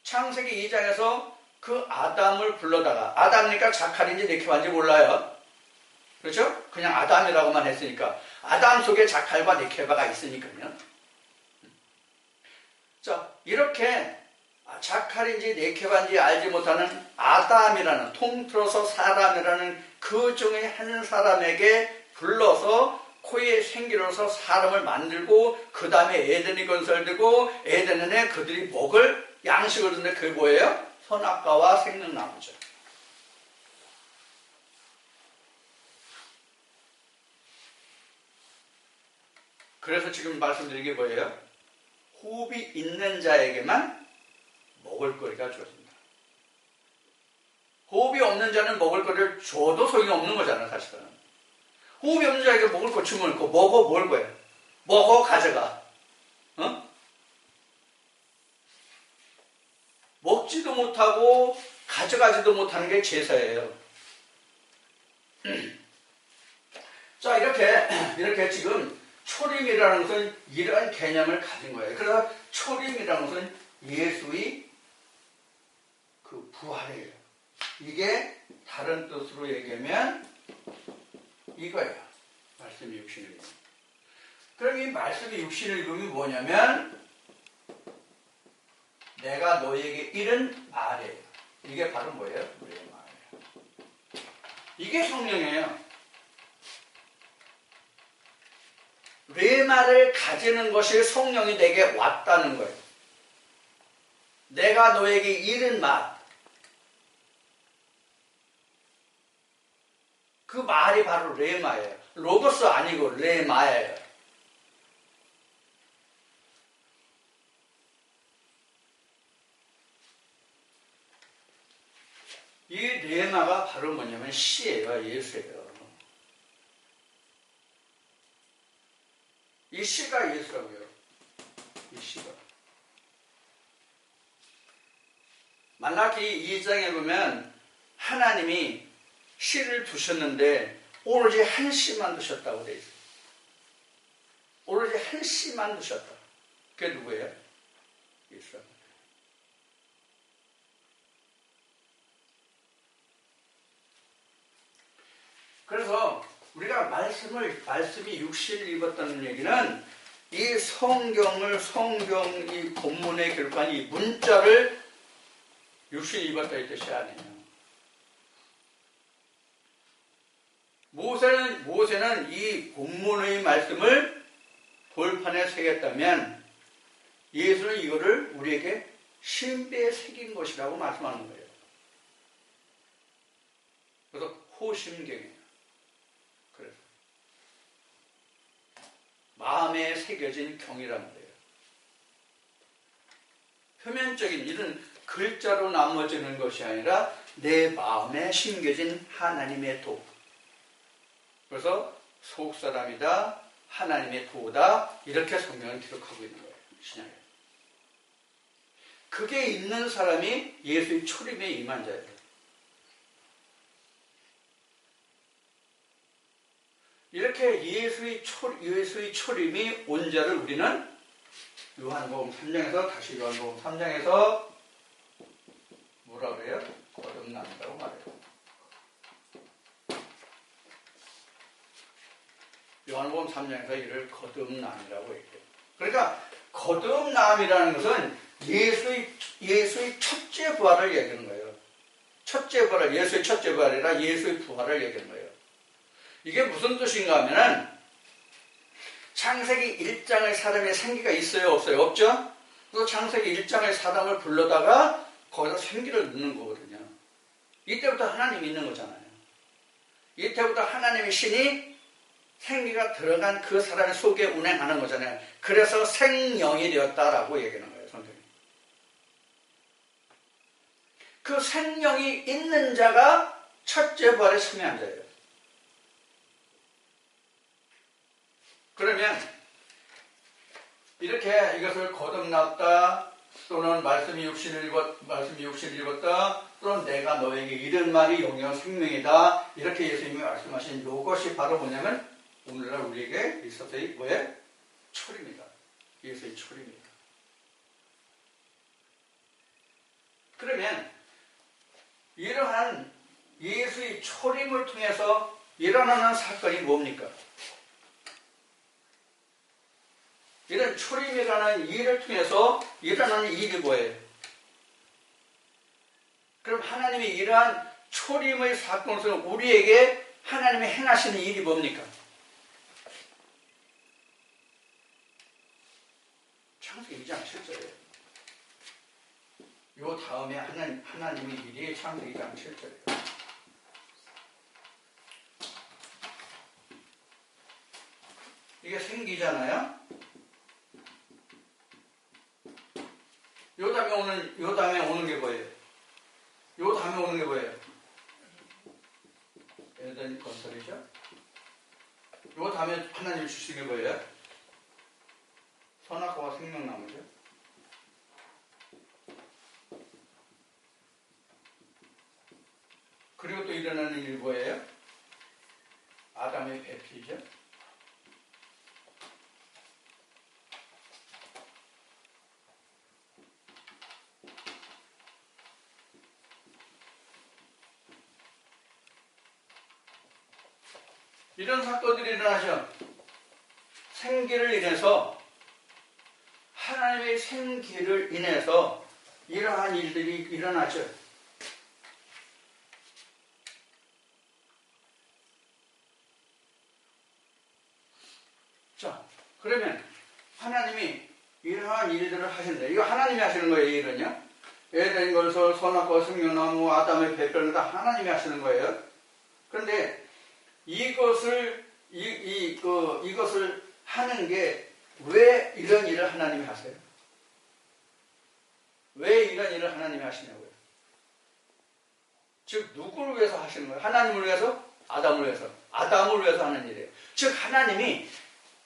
창세기 2장에서 그 아담을 불러다가 아담이니까 자칼인지 네케바인지 몰라요. 그렇죠? 그냥 아담이라고만 했으니까 아담 속에 자칼과 네케바가 있으니까요. 자, 이렇게 자칼인지 네케바인지 알지 못하는 아담이라는 통틀어서 사람이라는 그 중에 한 사람에게 불러서 코에 생기로서 사람을 만들고 그 다음에 에덴이 건설되고 에덴에 그들이 먹을 양식을 주는데 그게 뭐예요? 선악과와 생명나무죠. 그래서 지금 말씀드린 게 뭐예요? 호흡이 있는 자에게만 먹을 거리가 주어진다. 호흡이 없는 자는 먹을 거리를 줘도 소용이 없는 거잖아요, 사실은. 호흡이 없는 자에게 먹을 거 주면 그 먹어 뭘 거예요? 먹어 가져가. 어? 먹지도 못하고 가져가지도 못하는 게 제사예요. 자, 이렇게 지금 초림이라는 것은 이런 개념을 가진 거예요. 그래서 초림이라는 것은 예수의 그 부활이에요. 이게 다른 뜻으로 얘기하면 이거예요. 말씀이 육신을 입은. 그럼 이 말씀이 육신을 입음이 뭐냐면 내가 너에게 이른 말이에요. 이게 바로 뭐예요? 우리의 말이에요. 이게 성령이에요. 레마를 가지는 것이 성령이 내게 왔다는 거예요. 내가 너에게 이른 말. 그 말이 바로 레마예요. 로고스 아니고 레마예요. 이 레마가 바로 뭐냐면 시예요. 예수예요. 이 시가 예수라고요. 이 시가. 말라기 2장에 보면 하나님이 씨를 두셨는데 오로지 한 씨만 두셨다고 되어 있어요. 오로지 한 씨만 두셨다. 그게 누구예요? 예수라고. 그래서 우리가 말씀이 육신을 입었다는 얘기는 이 성경 이 본문에 기록한 이 문자를 육신을 입었다 이 뜻이 아니에요. 모세는 이 본문의 말씀을 돌판에 새겼다면 예수는 이거를 우리에게 신비에 새긴 것이라고 말씀하는 거예요. 그래서 호심경이에요. 그래서 마음에 새겨진 경이란 말이에요. 표면적인 이런 글자로 나머지는 것이 아니라 내 마음에 심겨진 하나님의 도. 그래서 속사람이다, 하나님의 도다, 이렇게 성경을 기록하고 있는 거예요. 신약에. 그게 있는 사람이 예수의 초림에 임한 자예요. 이렇게 예수의 초림이 온 자를 우리는 요한복음 3장에서 다시 요한복음 3장에서 뭐라 그래요? 거듭난다고 말해요. 요한복음 3장에서 이를 거듭남이라고 얘기해요. 그러니까 거듭남이라는 것은 예수의 첫째 부활을 얘기하는 거예요. 첫째 부활, 예수의 첫째 부활이라 예수의 부활을 얘기하는 거예요. 이게 무슨 뜻인가 하면은 창세기 1장의 사람의 생기가 있어요? 없어요? 없죠? 그래서 창세기 1장의 사람을 불러다가 거기서 생기를 넣는 거거든요. 이때부터 하나님이 있는 거잖아요. 이때부터 하나님의 신이 생기가 들어간 그 사람 속에 운행하는 거잖아요. 그래서 생명이 되었다라고 얘기하는 거예요, 성경이. 그 생명이 있는 자가 첫째 부활에 참여한 자예요. 그러면 이렇게 이것을 거듭났다, 또는 말씀이 육신을 입었다, 또는 내가 너에게 이른 말이 영영 생명이다, 이렇게 예수님이 말씀하신 이것이 바로 뭐냐면 오늘날 우리에게 있어서의 뭐예요? 초림이다. 예수의 초림이다. 그러면 이러한 예수의 초림을 통해서 일어나는 사건이 뭡니까? 이런 초림이라는 일을 통해서 일어나는 일이 뭐예요? 그럼 하나님이 이러한 초림의 사건에서 우리에게 하나님이 행하시는 일이 뭡니까? 창세기 2장 7절이에요. 요 다음에 하나님의 일이 창세기 2장 7절이에요. 이게 생기잖아요. 요 다음에 오는 게 뭐예요? 요 다음에 오는 게 뭐예요? 에덴 건설이죠. 요 다음에 하나님 주신 게 뭐예요? 선악과와 생명나무죠. 그리고 또 일어나는 일 뭐예요? 아담의 배피죠. 이런 사건들이 일어나죠. 생기를 인해서, 하나님의 생기를 인해서 이러한 일들이 일어나죠. 자, 그러면 하나님이 이러한 일들을 하신다. 이거 하나님이 하시는 거예요, 이 일은요. 에덴 걸서 선악과 생명나무 아담의 배별은 다 하나님이 하시는 거예요. 그런데 이것을 이것을 하는 게 왜 이런 일을 하나님이 하세요? 왜 이런 일을 하나님이 하시냐고요. 즉 누구를 위해서 하시는 거예요? 하나님을 위해서? 아담을 위해서? 아담을 위해서 하는 일이에요. 즉 하나님이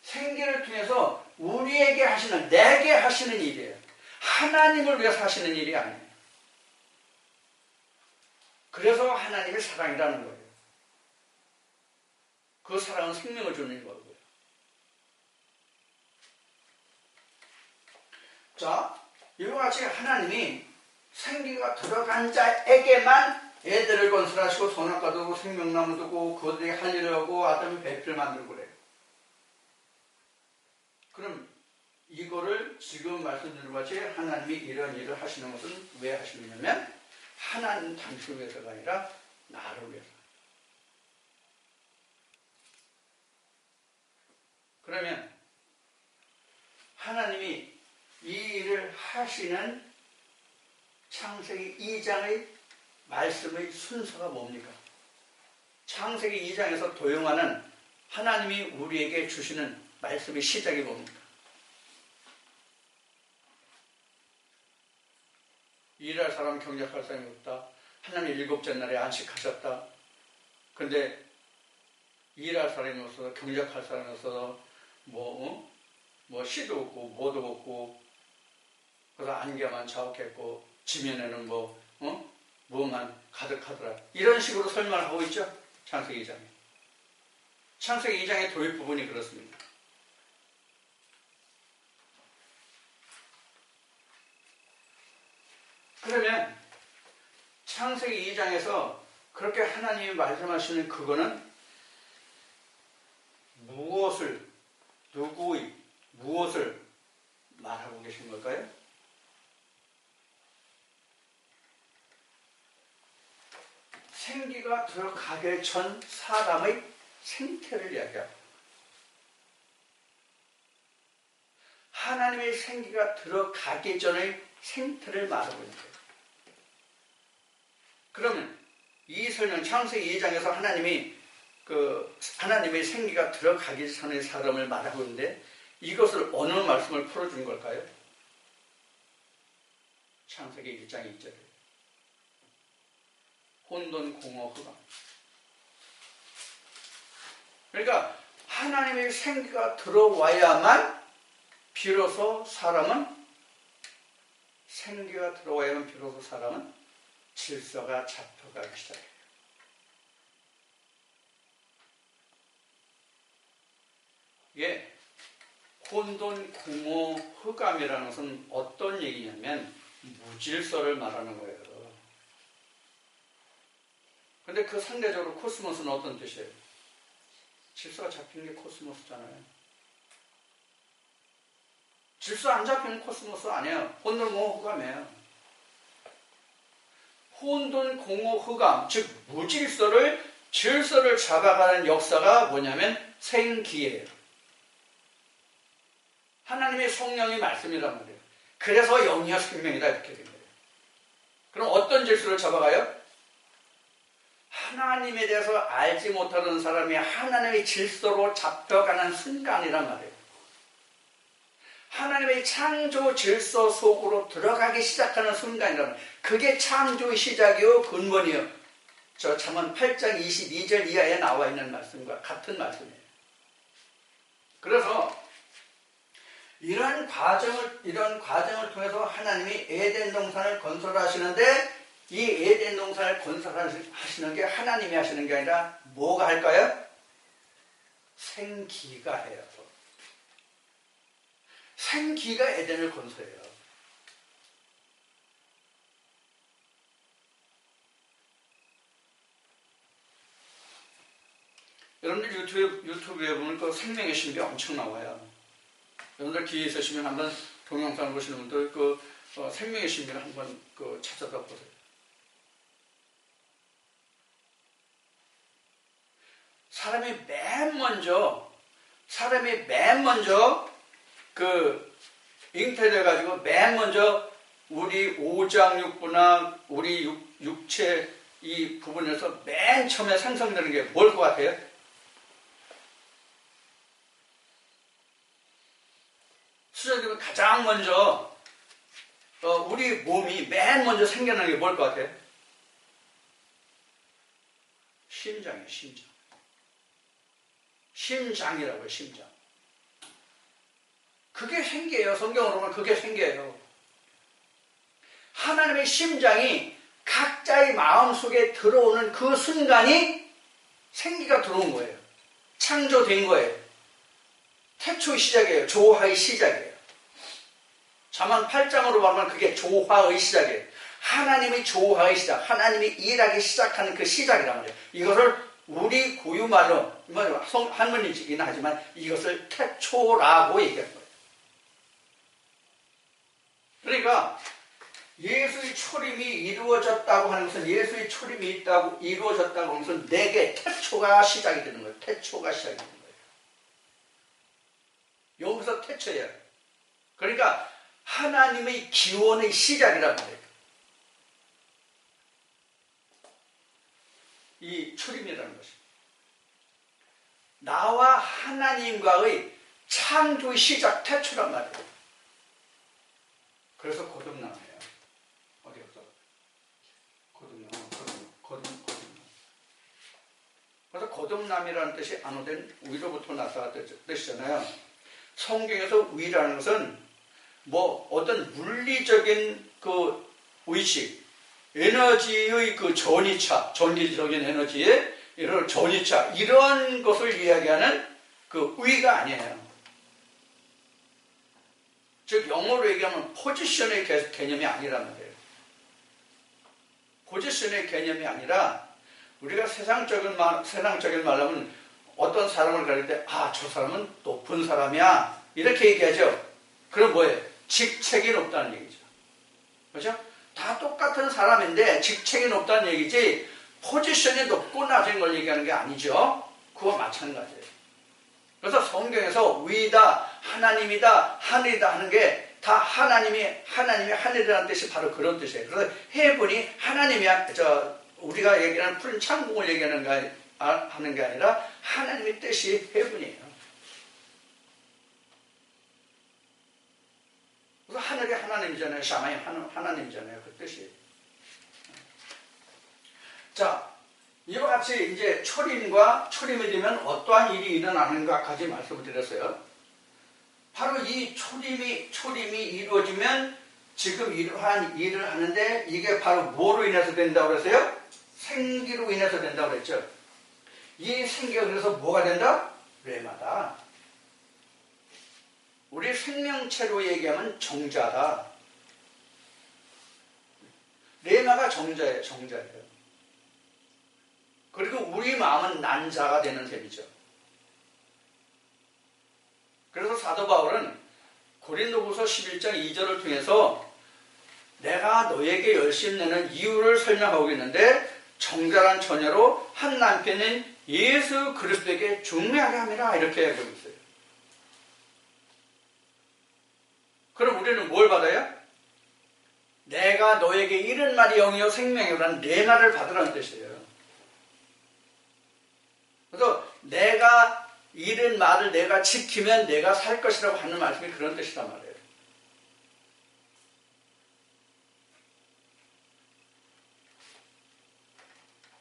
생기를 통해서 우리에게 하시는, 내게 하시는 일이에요. 하나님을 위해서 하시는 일이 아니에요. 그래서 하나님의 사랑이라는 거예요. 그 사랑은 생명을 주는 거고요. 자, 이와 같이 하나님이 생기가 들어간 자에게만 애들을 건설하시고 선악과 두고 생명나무 두고 그들에게 할 일을 하고 아담의 배필을 만들고 그래요. 그럼 이거를 지금 말씀드린 것이 하나님이 이런 일을 하시는 것은 왜 하시느냐면 하나님 당신을 위해서가 아니라 나를 위해서. 그러면 하나님이 이 일을 하시는 창세기 2장의 말씀의 순서가 뭡니까? 창세기 2장에서 도용하는 하나님이 우리에게 주시는 말씀의 시작이 뭡니까? 일할 사람 경작할 사람이 없다. 하나님 일곱째 날에 안식하셨다. 근데 일할 사람이 없어서 경작할 사람이 없어서 씨도 없고 뭐도 없고 그래서 안개만 자욱했고 지면에는 무만 가득하더라. 이런 식으로 설명을 하고 있죠. 창세기 2장에. 창세기 2장의 도입 부분이 그렇습니다. 그러면 창세기 2장에서 그렇게 하나님이 말씀하시는 그거는 무엇을 말하고 계신 걸까요? 생기가 들어가기 전 사람의 생태를 이야기하고 하나님의 생기가 들어가기 전의 생태를 말하고 있는 거예요. 그러면 이 설명 창세기 2장에서 하나님의 생기가 들어가기 전의 사람을 말하고 있는데 이것을 어느 말씀을 풀어준 걸까요? 창세기 1장 2절에 혼돈 공허 흑암. 그러니까 하나님의 생기가 들어와야만 비로소 사람은 질서가 잡혀가기 시작해요. 예, 혼돈, 공허, 흑암이라는 것은 어떤 얘기냐면 무질서를 말하는 거예요. 근데 그 상대적으로 코스모스는 어떤 뜻이에요? 질서가 잡히는 게 코스모스잖아요. 질서 안 잡히는 코스모스 아니에요. 혼돈, 공허, 흑암이에요. 혼돈, 공허, 흑암, 즉 질서를 잡아가는 역사가 뭐냐면 생기예요. 하나님의 성령의 말씀이란 말이에요. 그래서 영이여 생명이다 이렇게 된 거예요. 그럼 어떤 질서를 잡아가요? 하나님에 대해서 알지 못하는 사람이 하나님의 질서로 잡혀가는 순간이란 말이에요. 하나님의 창조 질서 속으로 들어가기 시작하는 순간이란 말이에요. 그게 창조의 시작이요 근본이요. 저 잠언 8장 22절 이하에 나와 있는 말씀과 같은 말씀이에요. 그래서 이런 과정을 통해서 하나님이 에덴 동산을 건설하시는데 이 에덴 동산을 건설하시는 게 하나님이 하시는 게 아니라 뭐가 할까요? 생기가 해요. 생기가 에덴을 건설해요. 여러분들 유튜브에 보면 그 생명의 신비 엄청 나와요. 여러분들 기회 있으시면 한번 동영상을 보시는 분들 생명의 신비를 한번 찾아다 보세요. 사람이 맨 먼저 사람이 맨 먼저 잉태돼가지고 맨 먼저 우리 오장육부나 우리 육체 이 부분에서 맨 처음에 생성되는 게 뭘 것 같아요? 수정되면 가장 먼저 우리 몸이 맨 먼저 생겨나는 게 뭘 것 같아요? 심장이에요, 심장. 심장이라고요, 심장. 그게 생겨요. 성경으로 보면 그게 생겨요. 하나님의 심장이 각자의 마음속에 들어오는 그 순간이 생기가 들어온 거예요. 창조된 거예요. 태초의 시작이에요. 조화의 시작이에요. 잠언 8장으로 보면 그게 조화의 시작이에요. 하나님의 조화의 시작, 하나님이 일하기 시작하는 그 시작이란 말이에요. 이것을 우리 고유말로 한문이긴 하지만 이것을 태초라고 얘기하는 거예요. 그러니까 예수의 초림이 이루어졌다고 하는 것은 예수의 초림이 이루어졌다고 하는 것은 내게 태초가 시작이 되는 거예요. 태초가 시작이 되는 거예요. 여기서 태초예요. 그러니까 하나님의 기원의 시작이란 말이에요. 이 초림이라는 것이 나와 하나님과의 창조의 시작 태초란 말이에요. 그래서 거듭남이에요. 어디 없어? 거듭남. 그래서 거듭남이라는 뜻이 안호된 위로부터 나타났던 뜻이잖아요. 성경에서 위라는 것은 뭐 어떤 물리적인 그 의식, 에너지의 그 전이차, 전기적인 에너지의 이런 전이차, 이런 것을 이야기하는 그 의가 아니에요. 즉 영어로 얘기하면 포지션의 개념이 아니란 말이에요. 포지션의 개념이 아니라 우리가 세상적인 말로 하면 어떤 사람을 가릴 때 저 사람은 높은 사람이야 이렇게 얘기하죠. 그럼 뭐예요? 직책이 높다는 얘기죠. 그렇죠? 다 똑같은 사람인데 직책이 높다는 얘기지 포지션이 높고 낮은 걸 얘기하는 게 아니죠. 그와 마찬가지예요. 그래서 성경에서 위다, 하나님이다, 하늘이다 하는 게 다 하나님이 하늘이라는 뜻이 바로 그런 뜻이에요. 그래서 해분이 하나님이야, 우리가 얘기하는 푸른 창공을 얘기하는 하는 게 아니라 하나님의 뜻이 해분이에요. 그래서 하늘이 하나님이잖아요. 샤마임 하나님이잖아요. 그 뜻이. 자, 이와 같이 이제 초림이 되면 어떠한 일이 일어나는가까지 말씀을 드렸어요. 바로 이 초림이 이루어지면 지금 이러한 일을 하는데 이게 바로 뭐로 인해서 된다고 그랬어요? 생기로 인해서 된다고 그랬죠. 이 생기가 그래서 뭐가 된다? 레마다. 우리 생명체로 얘기하면 정자다. 레마가 정자예요. 그리고 우리 마음은 난자가 되는 셈이죠. 그래서 사도 바울은 고린도후서 11장 2절을 통해서 내가 너에게 열심 내는 이유를 설명하고 있는데 정자란 처녀로 한 남편인 예수 그리스도에게 중매하게 함이라 이렇게 얘기하고 있어요. 그럼 우리는 뭘 받아요? 내가 너에게 이른 말이 영이요 생명이라는 내 말을 받으라는 뜻이에요. 그래서 내가 이른 말을 내가 지키면 내가 살 것이라고 하는 말씀이 그런 뜻이란 말이에요.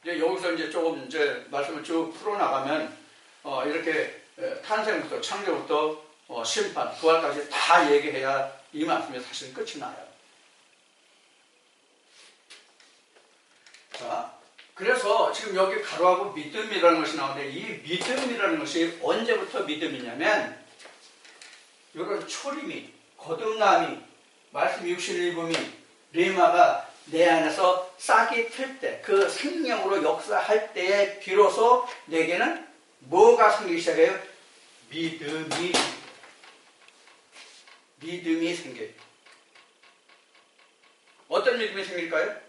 여기서 이제 조금 말씀을 쭉 풀어나가면 이렇게 탄생부터 창조부터 심판, 부활까지 다 얘기해야 이 말씀이 사실 끝이 나요. 자, 그래서 지금 여기 가로하고 믿음이라는 것이 나오는데 이 믿음이라는 것이 언제부터 믿음이냐면 이런 초림이, 거듭남이, 말씀 육신의 일부미, 레마가 내 안에서 싹이 틀 때, 그 생명으로 역사할 때에 비로소 내게는 뭐가 생기기 시작해요? 믿음이 생겨요. 어떤 믿음이 생길까요?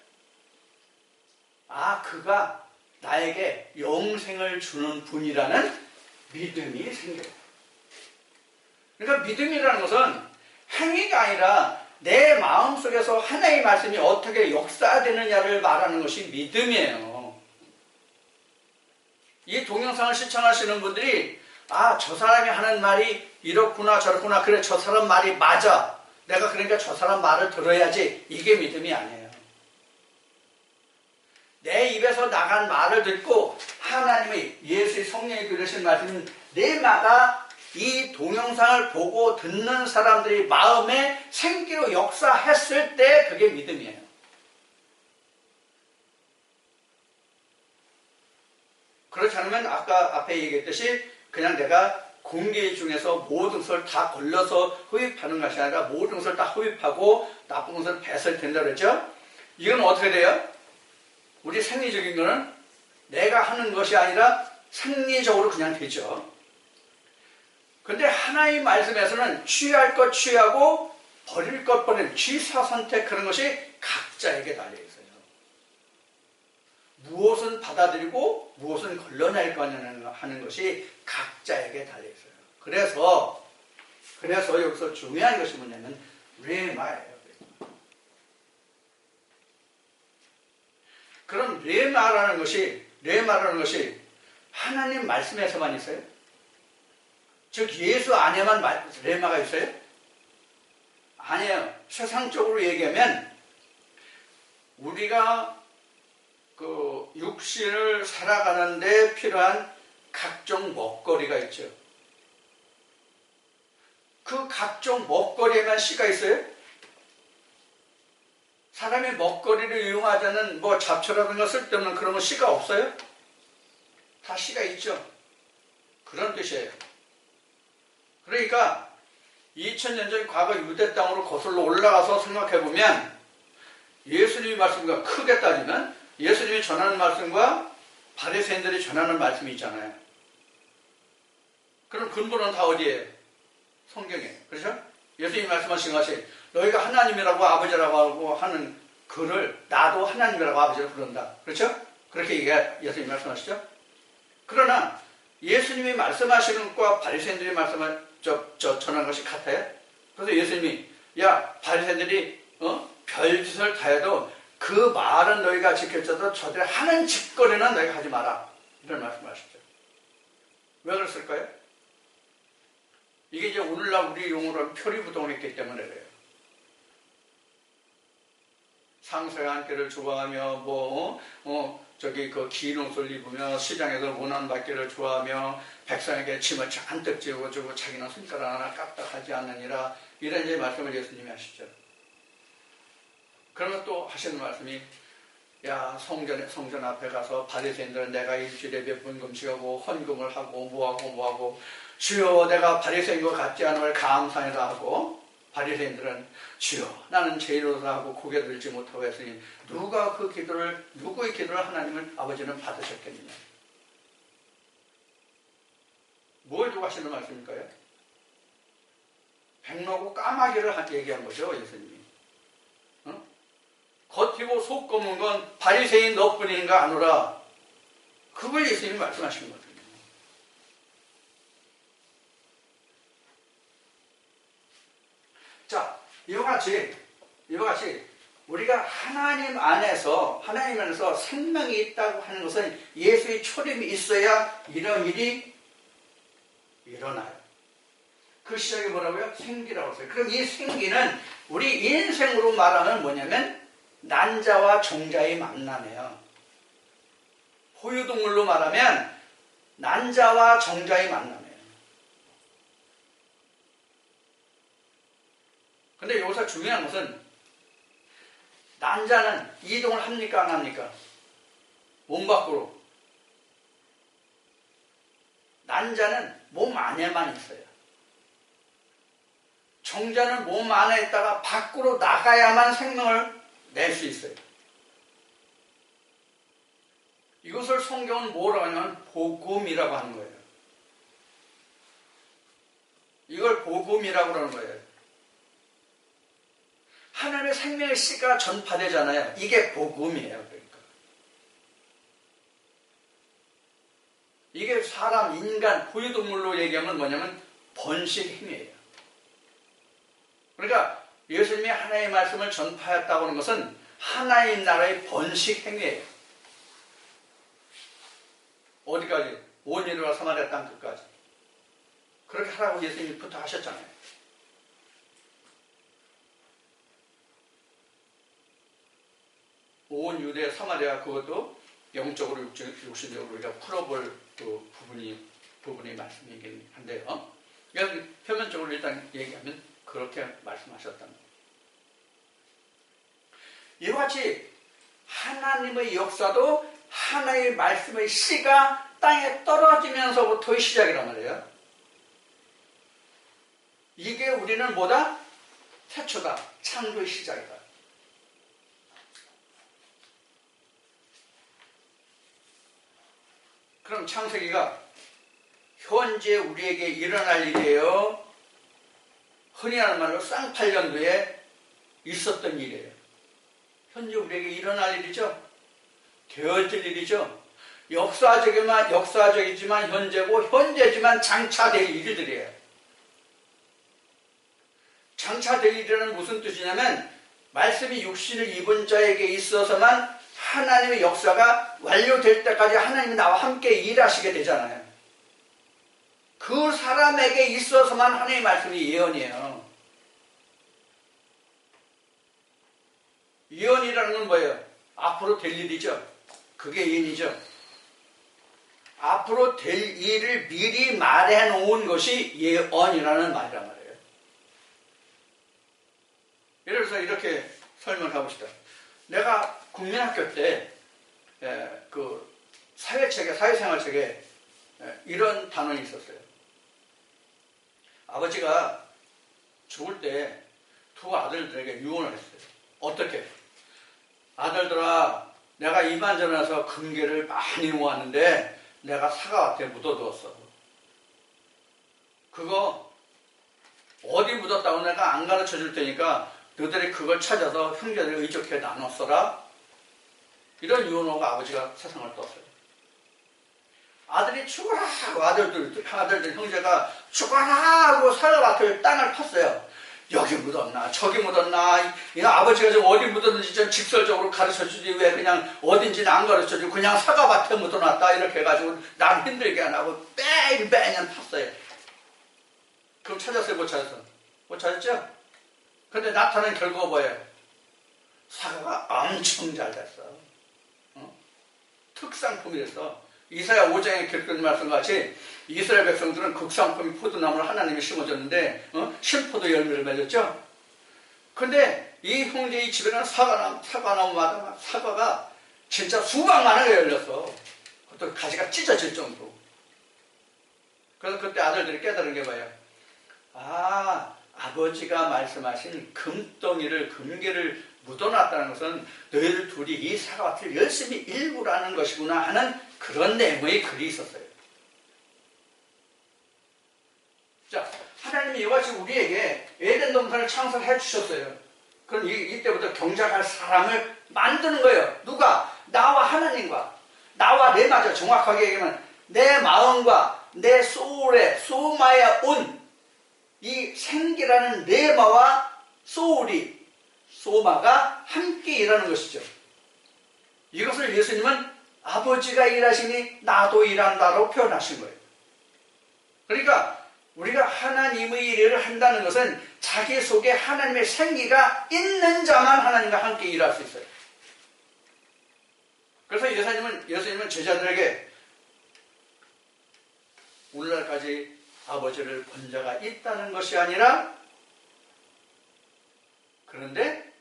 그가 나에게 영생을 주는 분이라는 믿음이 생겨요. 그러니까 믿음이라는 것은 행위가 아니라 내 마음속에서 하나님의 말씀이 어떻게 역사되느냐를 말하는 것이 믿음이에요. 이 동영상을 시청하시는 분들이 저 사람이 하는 말이 이렇구나 저렇구나, 그래 저 사람 말이 맞아, 내가 그러니까 저 사람 말을 들어야지, 이게 믿음이 아니에요. 내 입에서 나간 말을 듣고 하나님의, 예수의 성령이 그러신 말씀은 내마다 이 동영상을 보고 듣는 사람들이 마음에 생기로 역사했을 때 그게 믿음이에요. 그렇지 않으면 아까 앞에 얘기했듯이 그냥 내가 공기 중에서 모든 것을 다 걸러서 흡입하는 것이 아니라 모든 것을 다 흡입하고 나쁜 것을 뱉을 텐다 그랬죠? 이건 어떻게 돼요? 우리 생리적인 거는 내가 하는 것이 아니라 생리적으로 그냥 되죠. 근데 하나님의 말씀에서는 취할 것 취하고 버릴 것 버리는 취사 선택하는 것이 각자에게 달려 있어요. 무엇은 받아들이고 무엇은 걸러낼 거냐는 하는 것이 각자에게 달려 있어요. 그래서 여기서 중요한 것이 뭐냐면 레마예요. 그럼 레마라는 것이 하나님 말씀에서만 있어요? 즉 예수 안에만 레마가 있어요? 아니에요. 세상적으로 얘기하면 우리가 그 육신을 살아가는데 필요한 각종 먹거리가 있죠. 그 각종 먹거리에만 씨가 있어요? 사람이 먹거리를 이용하자는 뭐 잡초라든가 쓸데없는 그런 거 씨가 없어요? 다 씨가 있죠. 그런 뜻이에요. 그러니까 2000년 전 과거 유대 땅으로 거슬러 올라가서 생각해보면 예수님의 말씀과 크게 따지면 예수님이 전하는 말씀과 바리새인들이 전하는 말씀이 있잖아요. 그럼 근본은 다 어디에요? 성경에. 그렇죠? 예수님이 말씀하신 것이 너희가 하나님이라고 아버지라고 하고 하는 그를 나도 하나님이라고 아버지라고 부른다. 그렇죠? 그렇게 예수님이 말씀하시죠? 그러나 예수님이 말씀하시는 것과 바리새인들이 전한 것이 같아요. 그래서 예수님이 바리새인들이 별짓을 다 해도 그 말은 너희가 지켰어도 저들이 하는 짓거리는 너희가 하지 마라, 이런 말씀하시죠. 왜 그랬을까요? 이게 이제 오늘날 우리 용어로 표리부동했기 때문에 그래요. 상세한 때를 좋아하며 그 긴 옷을 입으며 시장에서 원하는 받기를 좋아하며 백성에게 짐을 잔뜩 지어주고 자기는 손가락 하나 까딱하지 않느니라, 이런 이제 말씀을 예수님이 하시죠. 그러면 또 하시는 말씀이 성전 앞에 가서 바리새인들은 내가 일주일에 몇 번 금식하고 헌금을 하고 뭐하고 주여 내가 바리새인 것 같지 않음을 감사하라 하고, 바리새인들은 주여 나는 죄인으로다 하고 고개 들지 못하고 했으니 누구의 기도를 하나님을 아버지는 받으셨겠느냐. 뭘 두고 하시는 말씀일까요? 백로고 까마귀를 얘기한 거죠, 예수님이. 겉이고 속 검은 건 바리새인 너뿐인가 아노라, 그걸 예수님이 말씀하시는 거거든요. 자, 이와 같이 우리가 하나님 안에서 생명이 있다고 하는 것은 예수의 초림이 있어야 이런 일이 일어나요. 그 시작이 뭐라고요? 생기라고 했어요. 그럼 이 생기는 우리 인생으로 말하면 뭐냐면 난자와 정자의 만남이에요. 포유동물로 말하면 난자와 정자의 만남이에요. 근데 여기서 중요한 것은 난자는 이동을 합니까 안 합니까? 몸 밖으로. 난자는 몸 안에만 있어요. 정자는 몸 안에 있다가 밖으로 나가야만 생명을 낼 수 있어요. 이것을 성경은 뭐라고 하냐면 복음이라고 하는 거예요. 이걸 복음이라고 하는 거예요. 하나님의 생명의 씨가 전파되잖아요. 이게 복음이에요. 그러니까 이게 사람, 인간, 포유동물로 얘기하면 뭐냐면 번식 힘이에요. 그러니까 예수님이 하나님의 말씀을 전파했다고 하는 것은 하나님 나라의 번식 행위예요. 어디까지? 온 인류와 사마리아 땅 끝까지. 그렇게 하라고 예수님이 부탁하셨잖아요. 온 유대 사마리아 그것도 영적으로 육신적으로 우리가 풀어볼 그 부분이 말씀이긴 한데요. 그러니까 표면적으로 일단 얘기하면 그렇게 말씀하셨답니다. 이와 같이 하나님의 역사도 하나님의 말씀의 씨가 땅에 떨어지면서부터의 시작이란 말이에요. 이게 우리는 뭐다? 태초다. 창조의 시작이다. 그럼 창세기가 현재 우리에게 일어날 일이에요? 흔히 하는 말로 쌍팔년도에 있었던 일이에요. 현재 우리에게 일어날 일이죠. 되어질 일이죠. 역사적이지만 현재고 현재지만 장차될 일들이에요. 장차될 일이라는 무슨 뜻이냐면 말씀이 육신을 입은 자에게 있어서만 하나님의 역사가 완료될 때까지 하나님이 나와 함께 일하시게 되잖아요. 그 사람에게 있어서만 하나님의 말씀이 예언이에요. 예언이라는 건 뭐예요? 앞으로 될 일이죠. 그게 예언이죠. 앞으로 될 일을 미리 말해놓은 것이 예언이라는 말이란 말이에요. 예를 들어서 이렇게 설명해봅시다. 내가 국민학교 때 그 사회생활책에 이런 단원이 있었어요. 아버지가 죽을 때 두 아들들에게 유언을 했어요. 어떻게? 아들들아, 내가 이만저만해서 금괴를 많이 모았는데 내가 사과밭에 묻어두었어. 그거 어디 묻었다고 내가 안 가르쳐 줄 테니까 너희들이 그걸 찾아서 형제들 의족해 나눴어라. 이런 유언호가 아버지가 세상을 떴어요. 아들이 죽어라 하고 아들들 형제가 죽어라 하고 사과밭을 땅을 팠어요. 여기 묻었나 저기 묻었나 이 아버지가 좀 어디 묻었는지 좀 직설적으로 가르쳐주지 왜 그냥 어딘지는 안 가르쳐주고 그냥 사과밭에 묻어놨다 이렇게 해가지고 남 힘들게 안 하고 매년 팠어요. 그럼 찾았어요? 못 찾았어? 못 찾았죠? 근데 나타난 결과가 뭐예요? 사과가 엄청 잘 됐어. 특상품이 됐어. 이사야 5장에 겪은 말씀같이 이스라엘 백성들은 극상품이 포도나무를 하나님이 심어줬는데 신포도 열매를 맺었죠. 근데 이 형제의 집에는 사과나무마다 사과가 진짜 수박만하게 열렸어. 그것도 가지가 찢어질 정도로. 그래서 그때 아들들이 깨달은 게 뭐예요? 아버지가 말씀하신 금괴를 묻어놨다는 것은 너희들 둘이 이 사과밭을 열심히 일구라는 것이구나 하는 그런 내용의 글이 있었어요. 자, 하나님이 이같이 우리에게 에덴 동산을 창설해 주셨어요. 그럼 이때부터 경작할 사람을 만드는 거예요. 누가? 나와 하나님과 나와 내 마저 정확하게 얘기하면 내 마음과 내 소마에 온 이 생기라는 네마와 소마가 함께 일하는 것이죠. 이것을 예수님은 아버지가 일하시니 나도 일한다라고 표현하신 거예요. 그러니까 우리가 하나님의 일을 한다는 것은 자기 속에 하나님의 생기가 있는 자만 하나님과 함께 일할 수 있어요. 그래서 예수님은 제자들에게 오늘날까지 아버지를 본 자가 있다는 것이 아니라 그런데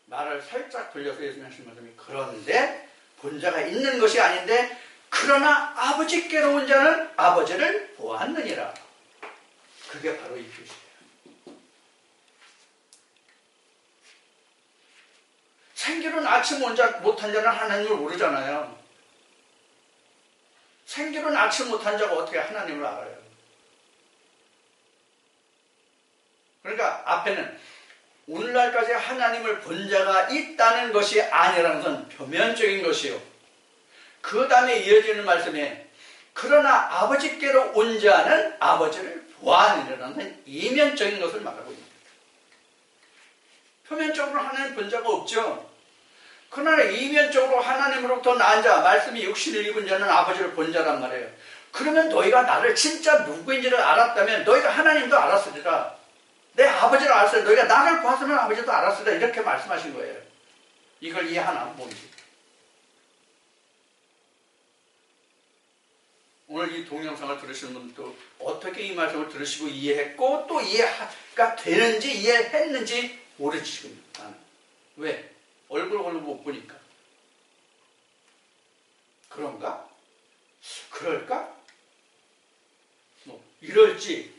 말을 살짝 돌려서 예수님 하신 말씀이 그런데 본 자가 있는 것이 아닌데 그러나 아버지께로 온 자는 아버지를 보았느니라. 그게 바로 이 표시예요. 생기로 아침 못한 자는 하나님을 모르잖아요. 생기로 낳지 못한 자가 어떻게 하나님을 알아요? 그러니까 앞에는 오늘날까지 하나님을 본 자가 있다는 것이 아니라는 것은 표면적인 것이요. 그 다음에 이어지는 말씀에 그러나 아버지께로 온 자는 아버지를 보아하느라는 이면적인 것을 말하고 있습니다. 표면적으로 하나님 본 자가 없죠. 그러나 이면적으로 하나님으로부터 난 자, 말씀이 육신을 입은 자는 아버지를 본 자란 말이에요. 그러면 너희가 나를 진짜 누구인지를 알았다면 너희가 하나님도 알았으리라. 내 아버지를 알았으리라. 너희가 나를 봤으면 아버지도 알았으리라. 이렇게 말씀하신 거예요. 이걸 이해하나? 뭔지. 오늘 이 동영상을 들으시는 분들도 어떻게 이 말씀을 들으시고 이해했고 또 이해가 되는지 이해했는지 모르지 지금 나는. 왜? 얼굴 못 보니까. 그런가? 그럴까? 뭐 이럴지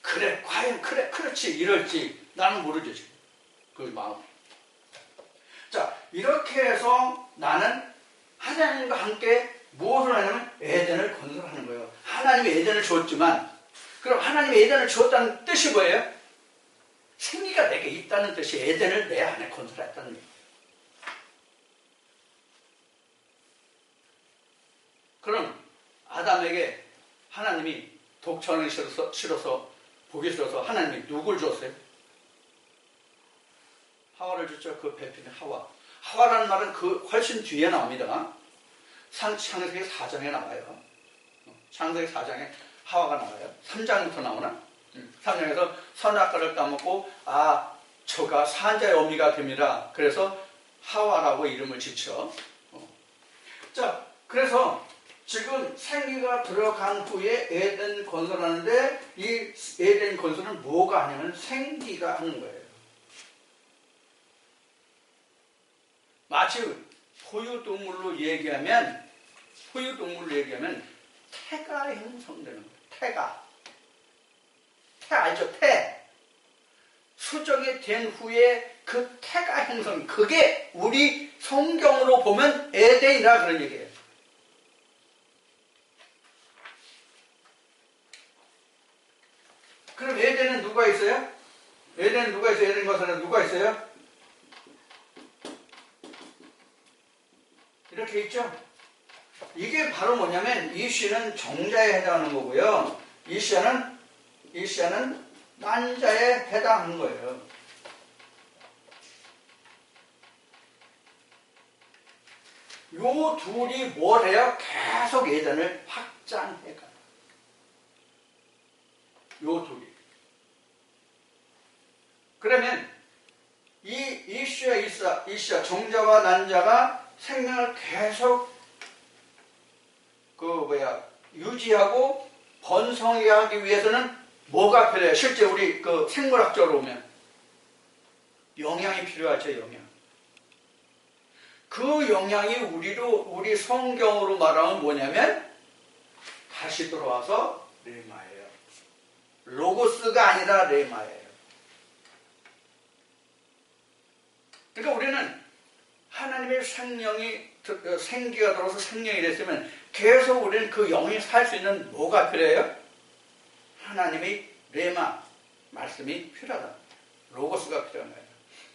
그래 과연 그래 그렇지 이럴지 나는 모르죠 지금 그 마음. 자 이렇게 해서 나는 하나님과 함께 무엇을 하냐면 에덴을 건설하는 거예요. 하나님이 에덴을 주었지만 그럼 하나님이 에덴을 주었다는 뜻이 뭐예요? 생기가 내게 있다는 뜻이 에덴을 내 안에 건설했다는 얘기예요. 그럼 아담에게 하나님이 독처하는 싫어서 보기 싫어서 하나님이 누굴 줬어요? 하와를 줬죠. 그 배필인 하와. 하와라는 말은 그 훨씬 뒤에 나옵니다. 창세기 4장에 나와요. 창세기 4장에 하와가 나와요. 3장부터 나오나? 3장에서 선악과를 따먹고 저가 산자의 어미가 됩니다. 그래서 하와라고 이름을 짓죠. 자, 그래서 지금 생기가 들어간 후에 에덴 건설하는데 이 에덴 건설은 뭐가 하냐면 생기가 하는 거예요. 마치 포유동물로 얘기하면 태가 형성되는 거예요. 태 알죠? 태. 수정이 된 후에 그 태가 형성, 그게 우리 성경으로 보면 에덴이라 그런 얘기예요. 그럼 에덴은 누가 있어요? 에덴 건설에 누가 있어요? 이렇게 있죠? 이게 바로 뭐냐면 이시는 정자에 해당하는 거고요. 이시아는 난자에 해당하는 거예요. 요 둘이 뭘 해요? 계속 에덴을 확장해가. 요 둘이. 그러면 이 이시아 정자와 난자가 생명을 계속 유지하고 번성하게 하기 위해서는 뭐가 필요해요? 실제 우리 그 생물학적으로 보면 영양이 필요하죠. 영양. 그 영양이 우리 성경으로 말하면 뭐냐면 다시 돌아와서 레마예요. 로고스가 아니라 레마예요. 그러니까 우리는 하나님의 생기가 들어서 생명이 됐으면 계속 우리는 그 영이 살 수 있는 뭐가 필요해요? 하나님의 레마 말씀이 필요하다. 로고스가 필요한 거예요.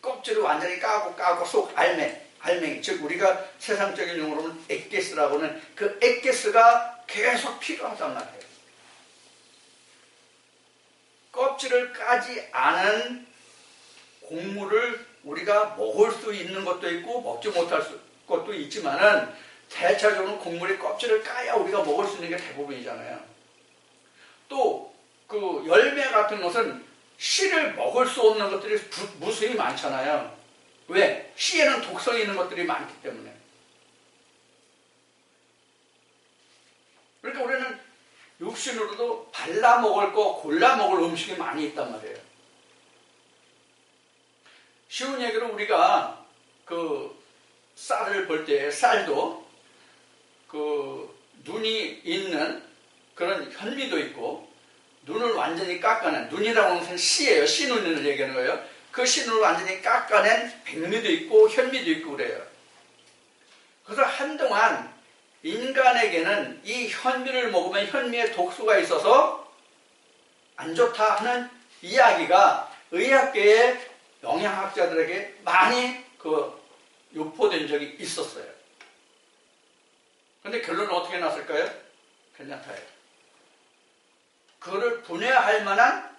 껍질을 완전히 까고 속 알맹이, 즉 우리가 세상적인 용어로는 엑게스라고는 그 엑게스가 계속 필요하단 말이에요. 껍질을 까지 않은 곡물을 우리가 먹을 수 있는 것도 있고 먹지 못할 것도 있지만은 대체적으로 곡물의 껍질을 까야 우리가 먹을 수 있는 게 대부분이잖아요. 또 그 열매 같은 것은 씨를 먹을 수 없는 것들이 무수히 많잖아요. 왜? 씨에는 독성이 있는 것들이 많기 때문에. 그러니까 우리는 육신으로도 발라 먹을 거, 골라 먹을 음식이 많이 있단 말이에요. 쉬운 얘기로 우리가 그 쌀을 볼 때 쌀도 그 눈이 있는 그런 현미도 있고 눈을 완전히 깎아낸, 눈이라고 하는 것은 씨예요. 씨눈을 얘기하는 거예요. 그 씨눈을 완전히 깎아낸 백미도 있고 현미도 있고 그래요. 그래서 한동안 인간에게는 이 현미를 먹으면 현미에 독소가 있어서 안 좋다 하는 이야기가 의학계의 영양학자들에게 많이 유포된 적이 있었어요. 근데 결론은 어떻게 났을까요? 괜찮다요. 그거를 분해할 만한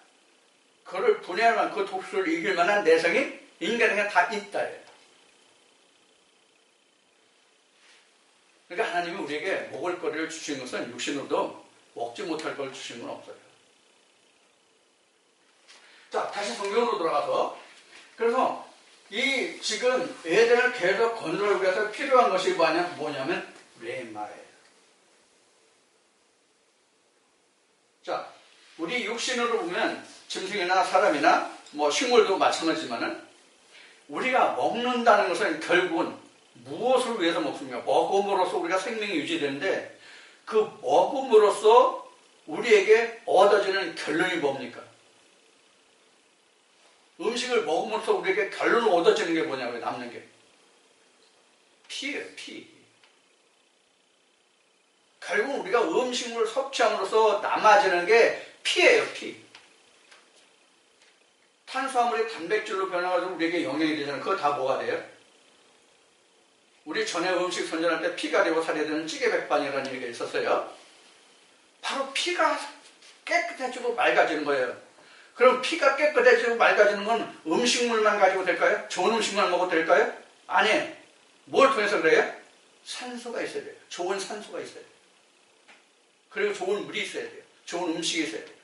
그 독소를 이길 만한 내성이 인간에게 다 있다예요. 그러니까 하나님이 우리에게 먹을 거리를 주신 것은 육신으로도 먹지 못할 걸 주신 건 없어요. 자, 다시 성경으로 돌아가서, 그래서 이 지금 에덴을 계속 건설하기 위해서 필요한 것이 뭐냐면 레마예요. 자, 우리 육신으로 보면 짐승이나 사람이나 뭐 식물도 마찬가지지만은 우리가 먹는다는 것은 결국은 무엇을 위해서 먹습니까? 먹음으로써 우리가 생명이 유지되는데 그 먹음으로써 우리에게 얻어지는 결론이 뭡니까? 음식을 먹음으로써 우리에게 결론 얻어지는 게 뭐냐고요? 남는 게 피예요. 피. 결국 우리가 음식물을 섭취함으로써 남아지는 게 피예요. 피. 탄수화물이 단백질로 변해가지고 우리에게 영향이 되잖아요. 그거 다 뭐가 돼요? 우리 전에 음식 선전할 때 피가 되고 살이 되는 찌개백반이라는 얘기가 있었어요. 바로 피가 깨끗해지고 맑아지는 거예요. 그럼 피가 깨끗해지고 맑아지는 건 음식물만 가지고 될까요? 좋은 음식만 먹어도 될까요? 아니에요. 뭘 통해서 그래요? 산소가 있어야 돼요. 좋은 산소가 있어야 돼요. 그리고 좋은 물이 있어야 돼요. 좋은 음식이 있어야 돼요.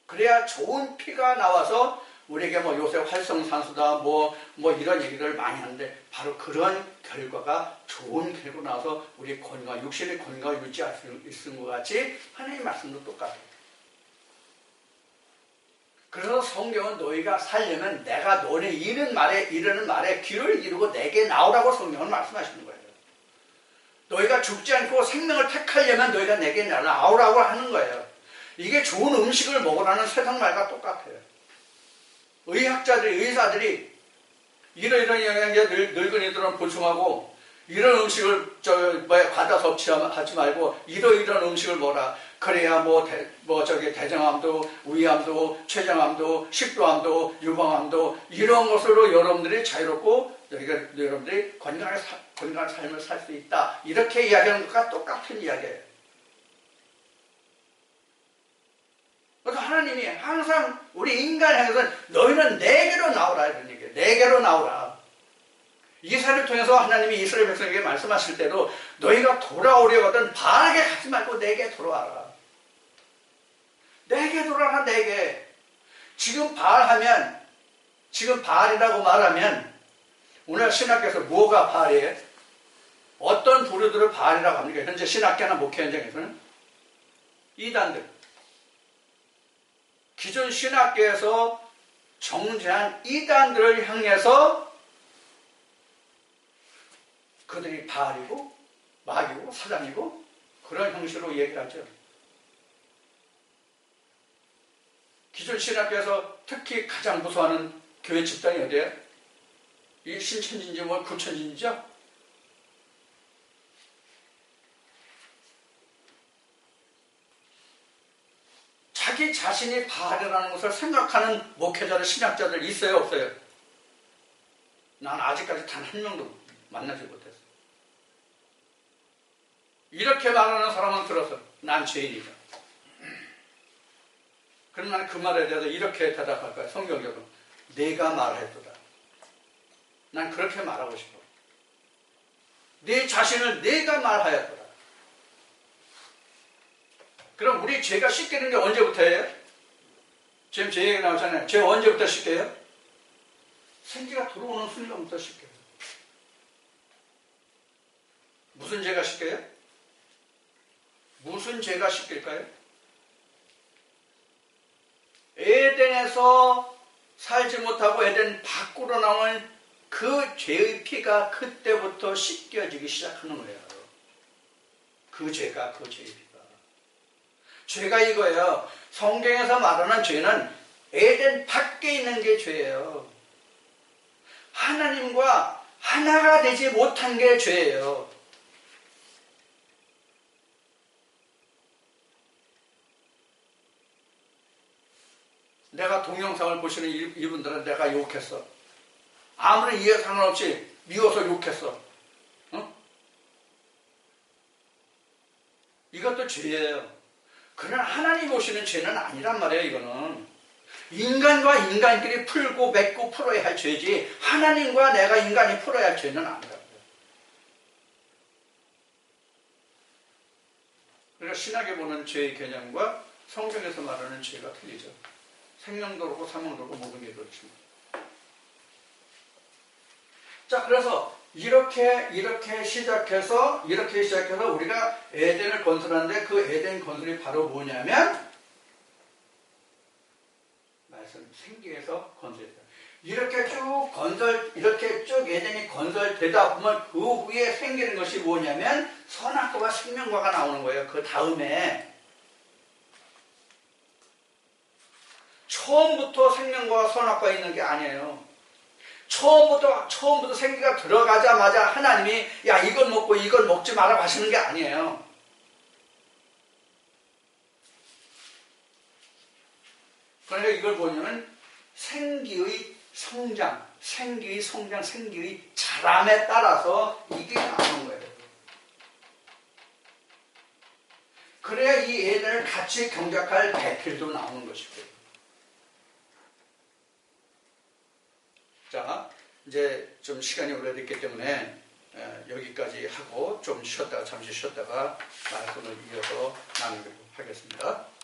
그래야 좋은 피가 나와서 우리에게 뭐 요새 활성산소다 뭐 이런 얘기를 많이 하는데 바로 그런 결과가 좋은 결과 나와서 우리 건강, 육신의 건강을 유지할 수 있는 것 같이 하나님의 말씀도 똑같아요. 그래서 성경은 너희가 살려면 내가 너네 이르는 말에 귀를 기르고 내게 나오라고 성경은 말씀하시는 거예요. 너희가 죽지 않고 생명을 택하려면 너희가 내게 나오라고 하는 거예요. 이게 좋은 음식을 먹으라는 세상 말과 똑같아요. 의사들이 이런 영양제 늙은이들은 보충하고 이런 음식을 과다 섭취하지 말고 이런 음식을 먹어라. 그래야 대장암도, 위암도, 췌장암도, 식도암도, 유방암도 이런 것으로 여러분들이 자유롭고 여러분들이 건강한 삶을 살 수 있다. 이렇게 이야기하는 것과 똑같은 이야기예요. 그래서 하나님이 항상 우리 인간을 향해서 너희는 내게로 나오라 이런 얘기예요. 내게로 나오라. 이사를 통해서 하나님이 이스라엘 백성에게 말씀하실 때도 너희가 돌아오려거든 바알에게 가지 말고 내게 돌아와라. 내게 돌아라. 내게. 지금 바알이라고 말하면 오늘 신학교에서 뭐가 바알이에요? 어떤 부류들을 바알이라고 합니까? 현재 신학교나 목회 현장에서는 이단들. 기존 신학계에서 정죄한 이단들을 향해서 그들이 바알이고 마귀고 사단이고 그런 형식으로 얘기하죠. 기존 신학계에서 특히 가장 무서워하는 교회 집단이 어디예요? 이 신천지인지 구천지인지죠? 자기 자신이 바알이라는 것을 생각하는 목회자들, 신학자들 있어요, 없어요? 난 아직까지 단 한 명도 만나지 못했어. 이렇게 말하는 사람은 들어서 난 죄인이다. 그럼 나는 그 말에 대해서 이렇게 대답할 거야. 성경적으로 내가 말했도다. 난 그렇게 말하고 싶어. 내 자신을 내가 말하였도다. 그럼 우리 죄가 씻기는 게 언제부터예요? 지금 제 얘기 나오잖아요. 죄 언제부터 씻겨요? 생기가 들어오는 순간부터 씻겨요. 무슨 죄가 씻겨요? 무슨 죄가 씻길까요? 에덴에서 살지 못하고 에덴 밖으로 나오는 그 죄의 피가 그때부터 씻겨지기 시작하는 거예요. 그 죄가 그 죄의 피가. 죄가 이거예요. 성경에서 말하는 죄는 에덴 밖에 있는 게 죄예요. 하나님과 하나가 되지 못한 게 죄예요. 내가 동영상을 보시는 이분들은 내가 욕했어. 아무런 이해 상관없이 미워서 욕했어. 어? 이것도 죄예요. 그러나 하나님 보시는 죄는 아니란 말이에요. 이거는 인간과 인간끼리 풀고 맺고 풀어야 할 죄지 하나님과 내가 인간이 풀어야 할 죄는 아니라고요. 그러니까 신학에 보는 죄의 개념과 성경에서 말하는 죄가 틀리죠. 생명도 그렇고 사망도 그렇고 모든 게 그렇지만. 자, 그래서 이렇게 시작해서 우리가 에덴을 건설하는데 그 에덴 건설이 바로 뭐냐면 말씀 생기에서 건설했다. 이렇게 쭉 에덴이 건설되다 보면 그 후에 생기는 것이 뭐냐면 선악과와 생명과가 나오는 거예요. 그 다음에 처음부터 생명과 선악과 있는 게 아니에요. 처음부터 생기가 들어가자마자 하나님이 야 이걸 먹고 이걸 먹지 마라 하시는 게 아니에요. 그러니까 이걸 보면 생기의 성장, 생기의 자람에 따라서 이게 나오는 거예요. 그래야 이 애들을 같이 경작할 배필도 나오는 것이고요. 자, 이제 좀 시간이 오래됐기 때문에 여기까지 하고 좀 잠시 쉬었다가 말씀을 이어서 나누도록 하겠습니다.